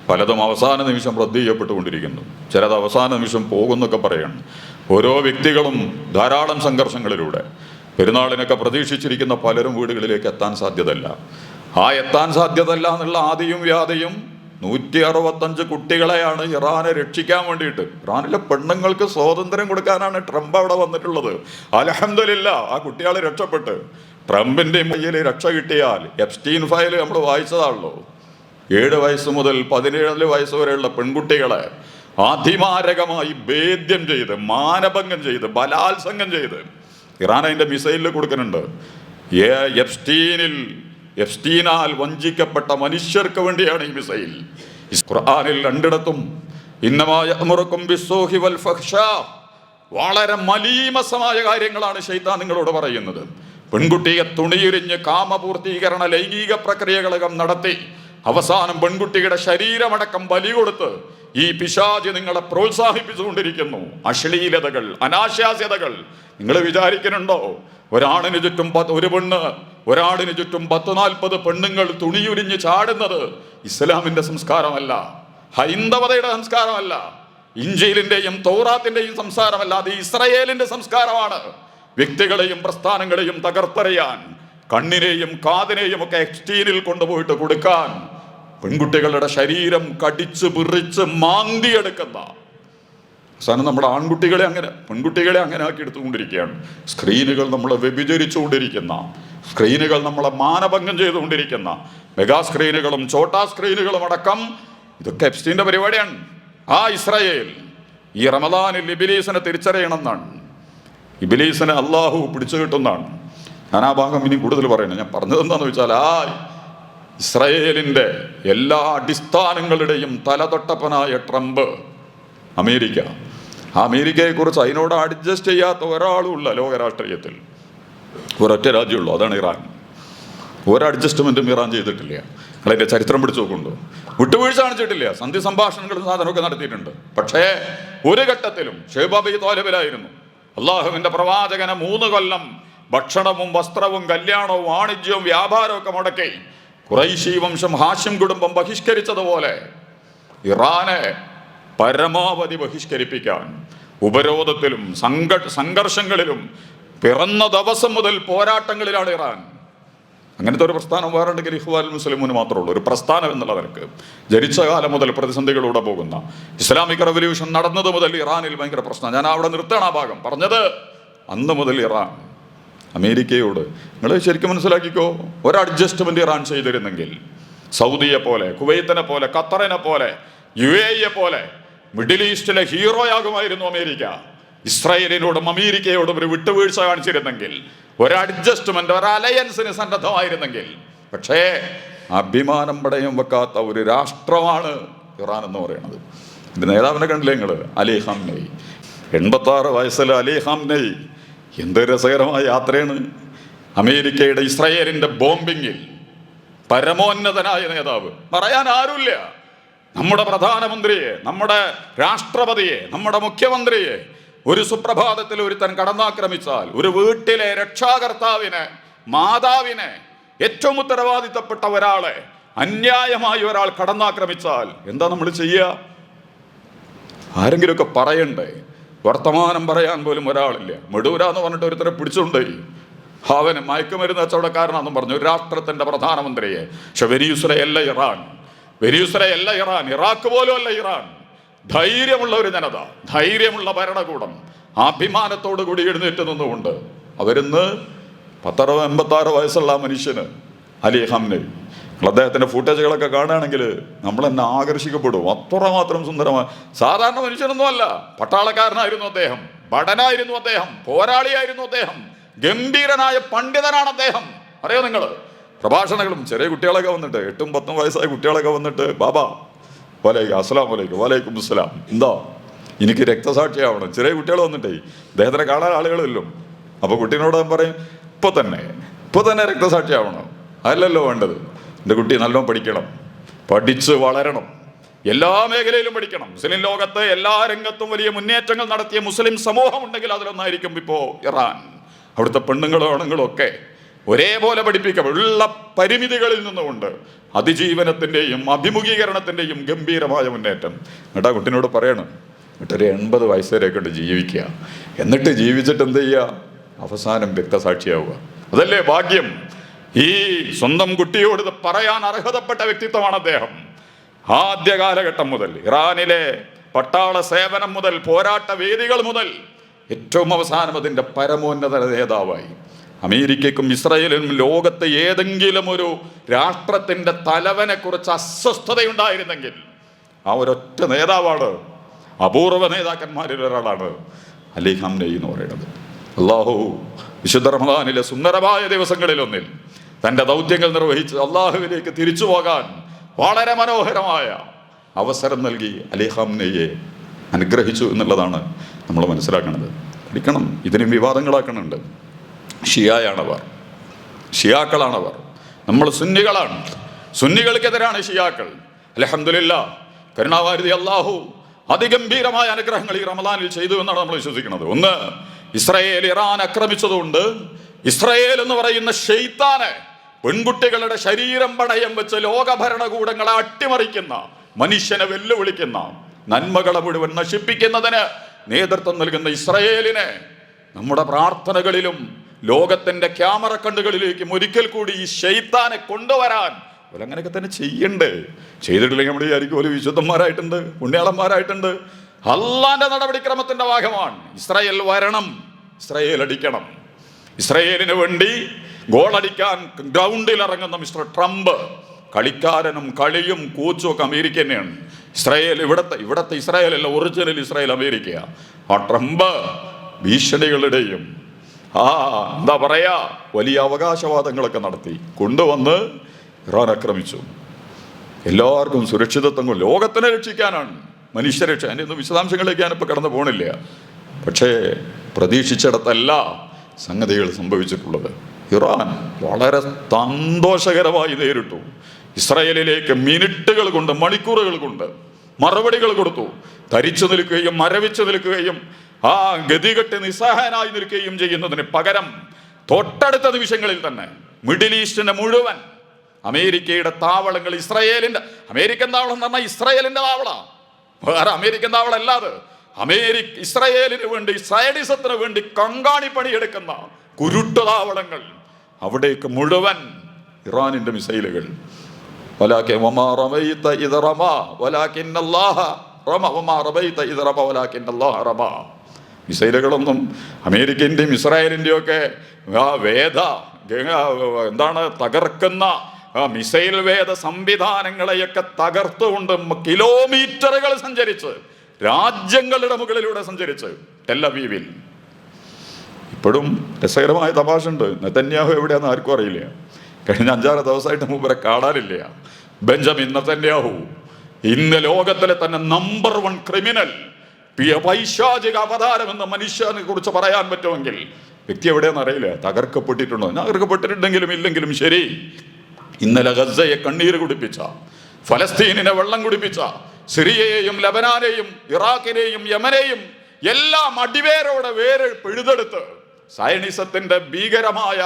പലതും അവസാന നിമിഷം റദ്ദ് ചെയ്യപ്പെട്ടുകൊണ്ടിരിക്കുന്നു, ചിലത് അവസാന നിമിഷം പോകുന്നൊക്കെ പറയണം. ഓരോ വ്യക്തികളും ധാരാളം സംഘർഷങ്ങളിലൂടെ പെരുന്നാളിനൊക്കെ പ്രതീക്ഷിച്ചിരിക്കുന്ന പലരും വീടുകളിലേക്ക് എത്താൻ സാധ്യതയല്ല. എത്താൻ സാധ്യതയല്ല എന്നുള്ള ആദിയും വ്യാധിയും 165 കുട്ടികളെയാണ് ഇറാനെ രക്ഷിക്കാൻ വേണ്ടിയിട്ട്, ഇറാനിലെ പെണ്ണുങ്ങൾക്ക് സ്വാതന്ത്ര്യം കൊടുക്കാനാണ് ട്രംപ് അവിടെ വന്നിട്ടുള്ളത്. അൽഹംദുലില്ലാ ആ കുട്ടികളെ രക്ഷപ്പെട്ട്. ട്രംപിൻ്റെ കയ്യിൽ രക്ഷ കിട്ടിയാൽ എപ്സ്റ്റീൻ ഫയൽ നമ്മൾ വായിച്ചതാണല്ലോ. 7 വയസ്സ് മുതൽ 17 വയസ്സ് വരെയുള്ള പെൺകുട്ടികളെ അതിമാരകമായി ഭേദ്യം ചെയ്ത്, മാനഭംഗം ചെയ്ത്, ബലാത്സംഗം ചെയ്ത് ഇറാൻ അതിൻ്റെ മിസൈലിൽ കൊടുക്കുന്നുണ്ട്. എപ്സ്റ്റീനാൽ വഞ്ചിക്കപ്പെട്ട മനുഷ്യർക്ക് വേണ്ടിയാണ് ഈ മിസൈൽ. ഖുർആനിൽ 2 ഇന്നമാ യഅ്മുറുക്കും ബിസ്സൂഹി വൽ ഫഹ്ശാ, വളരെ മലീമസമായ കാര്യങ്ങളാണ് ശൈത്താൻ നിങ്ങളോട് പറയുന്നത്. പെൺകുട്ടിയെ തുണിയുരിഞ്ഞ് കാമപൂർത്തീകരണ ലൈംഗിക പ്രക്രിയകളകം നടത്തി അവസാനം പെൺകുട്ടിയുടെ ശരീരമടക്കം ബലി കൊടുത്ത് ഈ പിശാച് നിങ്ങളെ പ്രോത്സാഹിപ്പിച്ചുകൊണ്ടിരിക്കുന്നു. അശ്ലീലതകൾ, അനാശാസ്യതകൾ. നിങ്ങൾ വിചാരിക്കുന്നുണ്ടോ ഒരാണിന് ചുറ്റും ഒരു പെണ്ണ്, ഒരാളിന് ചുറ്റും 10-40 പെണ്ണുങ്ങൾ തുണിയുരിഞ്ഞ് ചാടുന്നത് ഇസ്ലാമിൻ്റെ സംസ്കാരമല്ല, ഹൈന്ദവതയുടെ സംസ്കാരമല്ല, ഇഞ്ചീലിൻ്റെയും തൗറാത്തിൻ്റെയും സംസ്കാരമല്ല, അത് ഇസ്രായേലിൻ്റെ സംസ്കാരമാണ്. വ്യക്തികളെയും പ്രസ്ഥാനങ്ങളെയും തകർത്തെറിയാൻ, കണ്ണിനെയും കാതിനെയും ഒക്കെ എക്സ്റ്റീനിൽ കൊണ്ടുപോയിട്ട് കൊടുക്കാൻ, പെൺകുട്ടികളുടെ ശരീരം കടിച്ച് പിറിച്ച് മാന്തിയെടുക്കുന്ന അവസാനം നമ്മുടെ ആൺകുട്ടികളെ അങ്ങനെ, പെൺകുട്ടികളെ അങ്ങനെ ആക്കി എടുത്തുകൊണ്ടിരിക്കുകയാണ്. സ്ക്രീനുകൾ നമ്മളെ വ്യഭിചരിച്ചുകൊണ്ടിരിക്കുന്ന, സ്ക്രീനുകൾ നമ്മളെ മാനഭംഗം ചെയ്തുകൊണ്ടിരിക്കുന്ന മെഗാ സ്ക്രീനുകളും ചോട്ടാ സ്ക്രീനുകളും അടക്കം ഇതൊക്കെ എപ്സ്റ്റീൻ്റെ പരിപാടിയാണ്. ഇസ്രായേൽ ഈ റമദാനിൽ ഇബ്ലീസിനെ തിരിച്ചറിയണമെന്നാണ്. ഇബ്ലീസിനെ അള്ളാഹു പിടിച്ചു കിട്ടുന്നതാണ്. ഞാൻ ആ ഭാഗം ഇനി കൂടുതൽ പറയുന്നത്. ഞാൻ പറഞ്ഞത് എന്താണെന്ന് വെച്ചാൽ ഇസ്രായേലിൻ്റെ എല്ലാ അടിസ്ഥാനങ്ങളുടെയും തലതൊട്ടപ്പനായ ട്രംപ്, അമേരിക്ക, അമേരിക്കയെക്കുറിച്ച് അതിനോട് അഡ്ജസ്റ്റ് ചെയ്യാത്ത ഒരാളുമില്ല ലോകരാഷ്ട്രീയത്തിൽ. ഒരൊറ്റ രാജ്യമുള്ളൂ, അതാണ് ഇറാൻ. ഒരു അഡ്ജസ്റ്റ്മെൻറ്റും ഇറാൻ ചെയ്തിട്ടില്ല. നിങ്ങളതിൻ്റെ ചരിത്രം പിടിച്ചു നോക്കുന്നുണ്ടോ? വിട്ടുവീഴ്ച കാണിച്ചിട്ടില്ല. സന്ധി സംഭാഷണങ്ങളും സാധനമൊക്കെ നടത്തിയിട്ടുണ്ട്. പക്ഷേ ഒരു ഘട്ടത്തിലും ഷൈബ് അബി ത്വാലിബിലായിരുന്നു അള്ളാഹുവിൻ്റെ പ്രവാചകനെ 3 കൊല്ലം ഭക്ഷണവും വസ്ത്രവും കല്യാണവും വാണിജ്യവും വ്യാപാരവും ഒക്കെ മുടക്കി ഖുറൈശി വംശം, ഹാഷിം കുടുംബം ബഹിഷ്കരിച്ചതുപോലെ ഇറാനെ പരമാവധി ബഹിഷ്കരിപ്പിക്കാൻ ഉപരോധത്തിലും സംഘർഷങ്ങളിലും പിറന്ന ദിവസം മുതൽ പോരാട്ടങ്ങളിലാണ് ഇറാൻ. അങ്ങനത്തെ ഒരു പ്രസ്ഥാനം വേറുണ്ടെങ്കിൽ ഇഖ്വാനുൽ മുസ്ലിമൂന് മാത്രമേ ഉള്ളൂ. ഒരു പ്രസ്ഥാനം എന്നുള്ള നിലക്ക് ജനിച്ച കാലം മുതൽ പ്രതിസന്ധികളിലൂടെ പോകുന്ന, ഇസ്ലാമിക് റവല്യൂഷൻ നടന്നത് മുതൽ ഇറാനിൽ ഭയങ്കര പ്രശ്നം. ഞാൻ അവിടെ നിർത്തണം ആ ഭാഗം പറഞ്ഞത്. അന്ന് മുതൽ ഇറാൻ അമേരിക്കയോട്, നിങ്ങൾ ശരിക്കും മനസ്സിലാക്കിക്കോ, ഒരു അഡ്ജസ്റ്റ്മെന്റ് ഇറാൻ ചെയ്തിരുന്നെങ്കിൽ സൗദിയെ പോലെ, കുവൈത്തിനെ പോലെ, ഖത്തറിനെ പോലെ, UAE പോലെ മിഡിൽ ഈസ്റ്റിലെ ഹീറോയാകുമായിരുന്നു അമേരിക്ക. ഇസ്രായേലിനോടും അമേരിക്കയോടും ഒരു വിട്ടുവീഴ്ച കാണിച്ചിരുന്നെങ്കിൽ, ഒരു അഡ്ജസ്റ്റ്മെന്റ്, ഒരു അലയൻസിന് സന്നദ്ധമായിരുന്നെങ്കിൽ. പക്ഷേ അഭിമാനം പടയം വെക്കാത്ത ഒരു രാഷ്ട്രമാണ് ഇറാൻ എന്ന് പറയുന്നത്. ഇതിന്റെ നേതാവിനെ കണ്ടില്ലേ നിങ്ങൾ? അലി ഖാംനെയി. 86 വയസ്സിൽ അലി ഖാംനെയി എന്ത് രസകരമായ യാത്രയാണ്. അമേരിക്കയുടെ ഇസ്രായേലിൻ്റെ ബോംബിങ്ങിൽ പരമോന്നതനായ നേതാവ്, പറയാൻ ആരുമില്ല, നമ്മുടെ പ്രധാനമന്ത്രിയെ, നമ്മുടെ രാഷ്ട്രപതിയെ, നമ്മുടെ മുഖ്യമന്ത്രിയെ ഒരു സുപ്രഭാതത്തിൽ ഒരുത്തൻ കടന്നാക്രമിച്ചാൽ, ഒരു വീട്ടിലെ രക്ഷാകർത്താവിനെ, മാതാവിനെ, ഏറ്റവും ഉത്തരവാദിത്തപ്പെട്ട ഒരാളെ അന്യായമായി ഒരാൾ കടന്നാക്രമിച്ചാൽ എന്താ നമ്മൾ ചെയ്യുക? ആരെങ്കിലുമൊക്കെ പറയണ്ടേ? വർത്തമാനം പറയാൻ പോലും ഒരാളില്ല. മെഡൂര എന്ന് പറഞ്ഞിട്ട് ഒരുത്തരെ പിടിച്ചുകൊണ്ടേ, അവന് മയക്കുമരുന്ന് കച്ചവടക്കാരനാണെന്നും പറഞ്ഞു ഒരു രാഷ്ട്രത്തിൻ്റെ പ്രധാനമന്ത്രിയെ. പക്ഷെ വെനിയുസലയല്ല ഇറാൻ, വെനിയുസലയല്ല ഇറാൻ, ഇറാഖ് പോലും അല്ല ഇറാൻ. ധൈര്യമുള്ള ഒരു ജനത, ധൈര്യമുള്ള ഭരണകൂടം, അഭിമാനത്തോടു കൂടി എഴുന്നേറ്റ് നിന്നുകൊണ്ട് അവരിന്ന് 86 വയസ്സുള്ള മനുഷ്യന് അലി ഖംനൈ, അദ്ദേഹത്തിൻ്റെ ഫുട്ടേജുകളൊക്കെ കാണുകയാണെങ്കിൽ നമ്മൾ തന്നെ ആകർഷിക്കപ്പെടും. അത്രമാത്രം സുന്ദരമായ, സാധാരണ മനുഷ്യനൊന്നും അല്ല, പട്ടാളക്കാരനായിരുന്നു അദ്ദേഹം, ഭടനായിരുന്നു അദ്ദേഹം, പോരാളിയായിരുന്നു അദ്ദേഹം, ഗംഭീരനായ പണ്ഡിതനാണ് അദ്ദേഹം. അറിയോ നിങ്ങൾ? പ്രഭാഷണങ്ങളും ചെറിയ കുട്ടികളൊക്കെ വന്നിട്ട്, 8ഉം 10ഉം വയസ്സായ കുട്ടികളൊക്കെ വന്നിട്ട്, ബാബാ വലൈക്കും അസ്സലാം വലൈക്കും, വലൈക്കും അസ്സലാം, എന്താ എനിക്ക് രക്തസാക്ഷിയാവണം. ചെറിയ കുട്ടികൾ വന്നിട്ടേ അദ്ദേഹത്തിനെ കാണാൻ ആളുകളില്ലോ. അപ്പോൾ കുട്ടീനോട് പറയും, ഇപ്പോൾ തന്നെ രക്തസാക്ഷിയാവണം. അതല്ലല്ലോ വേണ്ടത്. എൻ്റെ കുട്ടി നല്ലോണം പഠിക്കണം, പഠിച്ച് വളരണം, എല്ലാ മേഖലയിലും പഠിക്കണം. മുസ്ലിം ലോകത്ത് എല്ലാ രംഗത്തും വലിയ മുന്നേറ്റങ്ങൾ നടത്തിയ മുസ്ലിം സമൂഹം ഉണ്ടെങ്കിൽ അതിലൊന്നായിരിക്കും ഇപ്പോൾ ഇറാൻ. അവിടുത്തെ പെണ്ണുങ്ങളും ആണുങ്ങളും ഒക്കെ ഒരേപോലെ പഠിപ്പിക്കാം, ഉള്ള പരിമിതികളിൽ നിന്നുകൊണ്ട് അതിജീവനത്തിൻ്റെയും അഭിമുഖീകരണത്തിൻ്റെയും ഗംഭീരമായ മുന്നേറ്റം. എന്നിട്ട് ആ കുട്ടീനോട് പറയണം, എന്നിട്ടൊരു 80 വയസ്സ് വരെയൊക്കെ ഉണ്ട് ജീവിക്കുക, എന്നിട്ട് ജീവിച്ചിട്ട് എന്ത് ചെയ്യുക? അവസാനം രക്തസാക്ഷിയാവുക. അതല്ലേ ഭാഗ്യം? ഈ സ്വന്തം കുട്ടിയോട് ഇത് പറയാൻ അർഹതപ്പെട്ട വ്യക്തിത്വമാണ് അദ്ദേഹം. ആദ്യ കാലഘട്ടം മുതൽ, ഇറാനിലെ പട്ടാള സേവനം മുതൽ, പോരാട്ട വേദികൾ മുതൽ, ഏറ്റവും അവസാനം അതിൻ്റെ പരമോന്നത നേതാവായി. അമേരിക്കയ്ക്കും ഇസ്രായേലിനും ലോകത്ത് ഏതെങ്കിലും ഒരു രാഷ്ട്രത്തിൻ്റെ തലവനെ കുറിച്ച് അസ്വസ്ഥതയുണ്ടായിരുന്നെങ്കിൽ ആ ഒരൊറ്റ നേതാവാണ്, അപൂർവ നേതാക്കന്മാരിൽ ഒരാളാണ് അലി ഖംനൈ എന്ന് പറയുന്നത്. അള്ളാഹു വിശുദ്ധ റമദാനിലെ സുന്ദരമായ ദിവസങ്ങളിലൊന്നിൽ തൻ്റെ ദൗത്യങ്ങൾ നിർവഹിച്ച് അള്ളാഹുവിലേക്ക് തിരിച്ചു പോകാൻ വളരെ മനോഹരമായ അവസരം നൽകി അലി ഖംനൈയെ അനുഗ്രഹിച്ചു എന്നുള്ളതാണ് നമ്മൾ മനസ്സിലാക്കുന്നത്. പഠിക്കണം. ഇതിനും വിവാദങ്ങളാക്കുന്നുണ്ട്. ഷിയായാണവർ, ഷിയാക്കളാണവർ, നമ്മൾ സുന്നികളാണ്, സുന്നികൾക്കെതിരാണ് ഷിയാക്കൾ. അൽഹംദുലില്ലാഹ്, കരുണാവാരിധി അള്ളാഹു അതിഗംഭീരമായ അനുഗ്രഹങ്ങൾ ഈ റമദാനിൽ ചെയ്തു എന്നാണ് നമ്മൾ വിശ്വസിക്കുന്നത്. ഒന്ന്, ഇസ്രായേൽ ഇറാൻ ആക്രമിച്ചതുകൊണ്ട് ഇസ്രായേൽ എന്ന് പറയുന്ന ശൈത്താനെ, പെൺകുട്ടികളുടെ ശരീരം പണയം വെച്ച് ലോക ഭരണകൂടങ്ങളെ അട്ടിമറിക്കുന്ന, മനുഷ്യനെ വെല്ലുവിളിക്കുന്ന, നന്മകളെ മുഴുവൻ നശിപ്പിക്കുന്നതിന് നേതൃത്വം നൽകുന്ന ഇസ്രായേലിനെ നമ്മുടെ പ്രാർത്ഥനകളിലും ലോകത്തിൻ്റെ ക്യാമറ കണ്ണുകളിലേക്കും ഒരിക്കൽ കൂടി ഈ ശൈത്താനെ കൊണ്ടുവരാൻ അവരങ്ങനെയൊക്കെ തന്നെ ചെയ്യണ്ടേ. ചെയ്തിട്ടില്ലെങ്കിൽ നമ്മൾ വിചാരിക്കും ഒരു വിശുദ്ധന്മാരായിട്ടുണ്ട്, പുണ്യാളന്മാരായിട്ടുണ്ട്. അള്ളാന്റെ നടപടിക്രമത്തിന്റെ ഭാഗമാണ്. ഇസ്രായേൽ വരണം, ഇസ്രായേൽ അടിക്കണം. ഇസ്രായേലിന് വേണ്ടി ഗോളടിക്കാൻ ഗ്രൗണ്ടിൽ ഇറങ്ങുന്ന മിസ്റ്റർ ട്രംപ് കളിക്കാരനും കളിയും കോച്ചും ഒക്കെ അമേരിക്ക തന്നെയാണ്. ഇസ്രായേൽ ഇവിടത്തെ ഇസ്രായേൽ അല്ല, ഒറിജിനൽ ഇസ്രായേൽ അമേരിക്കയാണ്. ആ ട്രംപ് ഭീഷണികളുടെയും എന്താ പറയാ വലിയ അവകാശവാദങ്ങളൊക്കെ നടത്തി കൊണ്ടുവന്ന് ഇറാൻ ആക്രമിച്ചു. എല്ലാവർക്കും സുരക്ഷിതത്വം, ലോകത്തിനെ രക്ഷിക്കാനാണ്, മനുഷ്യരക്ഷ. അതിൻ്റെ ഒന്നും വിശദാംശങ്ങളിലേക്ക് ഞാനിപ്പോൾ കടന്നു പോകണില്ല. പക്ഷേ പ്രതീക്ഷിച്ചിടത്തല്ല സംഗതികൾ സംഭവിച്ചിട്ടുള്ളത്. ഇറാൻ വളരെ സന്തോഷകരമായി നേരിട്ടു. ഇസ്രായേലിലേക്ക് മിനിറ്റുകൾ കൊണ്ട്, മണിക്കൂറുകൾ കൊണ്ട് മറുപടികൾ കൊടുത്തു. ധരിച്ചു നിൽക്കുകയും മരവിച്ചു നിൽക്കുകയും ഗതികെട്ട് നിസ്സഹായനായി നിൽക്കുകയും ചെയ്യുന്നതിന് പകരം തൊട്ടടുത്ത നിമിഷങ്ങളിൽ തന്നെ മിഡിൽ ഈസ്റ്റിന്റെ മുഴുവൻ അമേരിക്കയുടെ താവളങ്ങൾ, അമേരിക്കൻ താവളം എന്ന് പറഞ്ഞാൽ ഇസ്രായേലിന്റെ താവള, വേറെ അമേരിക്കൻ താവളം അല്ലാതെ ഇസ്രായേലിന് വേണ്ടി, സയഡിസത്തിന് വേണ്ടി കങ്കാണി പണിയെടുക്കുന്ന കുരുട്ടു താവളങ്ങൾ, അവിടേക്ക് മുഴുവൻ ഇറാനിന്റെ മിസൈലുകൾ. മിസൈലുകളൊന്നും അമേരിക്കൻ്റെയും ഇസ്രായേലിൻ്റെയും ഒക്കെ തകർക്കുന്ന മിസൈൽ വേദ സംവിധാനങ്ങളെയൊക്കെ തകർത്തുകൊണ്ട് കിലോമീറ്ററുകൾ സഞ്ചരിച്ച്, രാജ്യങ്ങളുടെ മുകളിലൂടെ സഞ്ചരിച്ച് ടെൽ-അവീവിൽ. ഇപ്പോഴും രസകരമായ തമാശുണ്ട്. നെതന്യാഹു എവിടെയാണെന്ന് ആർക്കും അറിയില്ല. കഴിഞ്ഞ 5-6 ദിവസമായിട്ട് മൂപ്പരെ കാണാനില്ല. ബെഞ്ചമിൻ നെതന്യാഹു ഇന്ന് ലോകത്തിലെ തന്നെ നമ്പർ 1 ക്രിമിനൽ, പൈശാചിക അവതാരം എന്ന മനുഷ്യനെ കുറിച്ച് പറയാൻ പറ്റുമെങ്കിൽ വ്യക്തി എവിടെയെന്ന് അറിയില്ല. തകർക്കപ്പെട്ടിട്ടുണ്ടോ? തകർക്കപ്പെട്ടിട്ടുണ്ടെങ്കിലും ഇല്ലെങ്കിലും ശരി, ഇന്നലെ ഗസയെ കണ്ണീര് കുടിപ്പിച്ച, ഫലസ്തീനിനെ വെള്ളം കുടിപ്പിച്ച, സിറിയയെയും ലബനാനെയും ഇറാഖിനെയും യമനെയും എല്ലാം അടിവേരോടെ വേര് പിഴുതെടുത്ത് സയനിസത്തിന്റെ ഭീകരമായ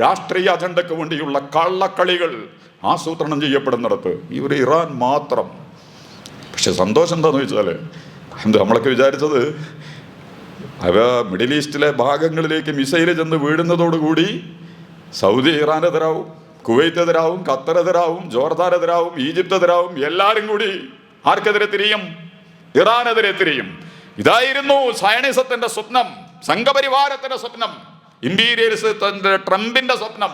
രാഷ്ട്രീയ അജണ്ടയ്ക്ക് വേണ്ടിയുള്ള കള്ളക്കളികൾ ആസൂത്രണം ചെയ്യപ്പെടുന്നിടത്ത് ഒരു ഇറാൻ മാത്രം. പക്ഷെ സന്തോഷം എന്താണെന്ന് വെച്ചാൽ, നമ്മളൊക്കെ വിചാരിച്ചത് മിഡിൽ ഈസ്റ്റിലെ ഭാഗങ്ങളിലേക്ക് മിസൈൽ ചെന്ന് വീഴുന്നതോടുകൂടി സൗദി ഇറാനെതിരാവും, കുവൈത്ത് എതിരാവും, ഖത്തർ എതിരാവും, ജോർദാൻ എതിരാവും, ഈജിപ്ത് എതിരാവും. എല്ലാവരും കൂടി ആർക്കെതിരെ തിരിയും? ഇറാനെതിരെ തിരിയും. ഇതായിരുന്നു സയണിസത്തിന്റെ സ്വപ്നം, സംഘപരിവാരത്തിന്റെ സ്വപ്നം, ഇമ്പീരിയലിസത്തിന്റെ ട്രംപിന്റെ സ്വപ്നം.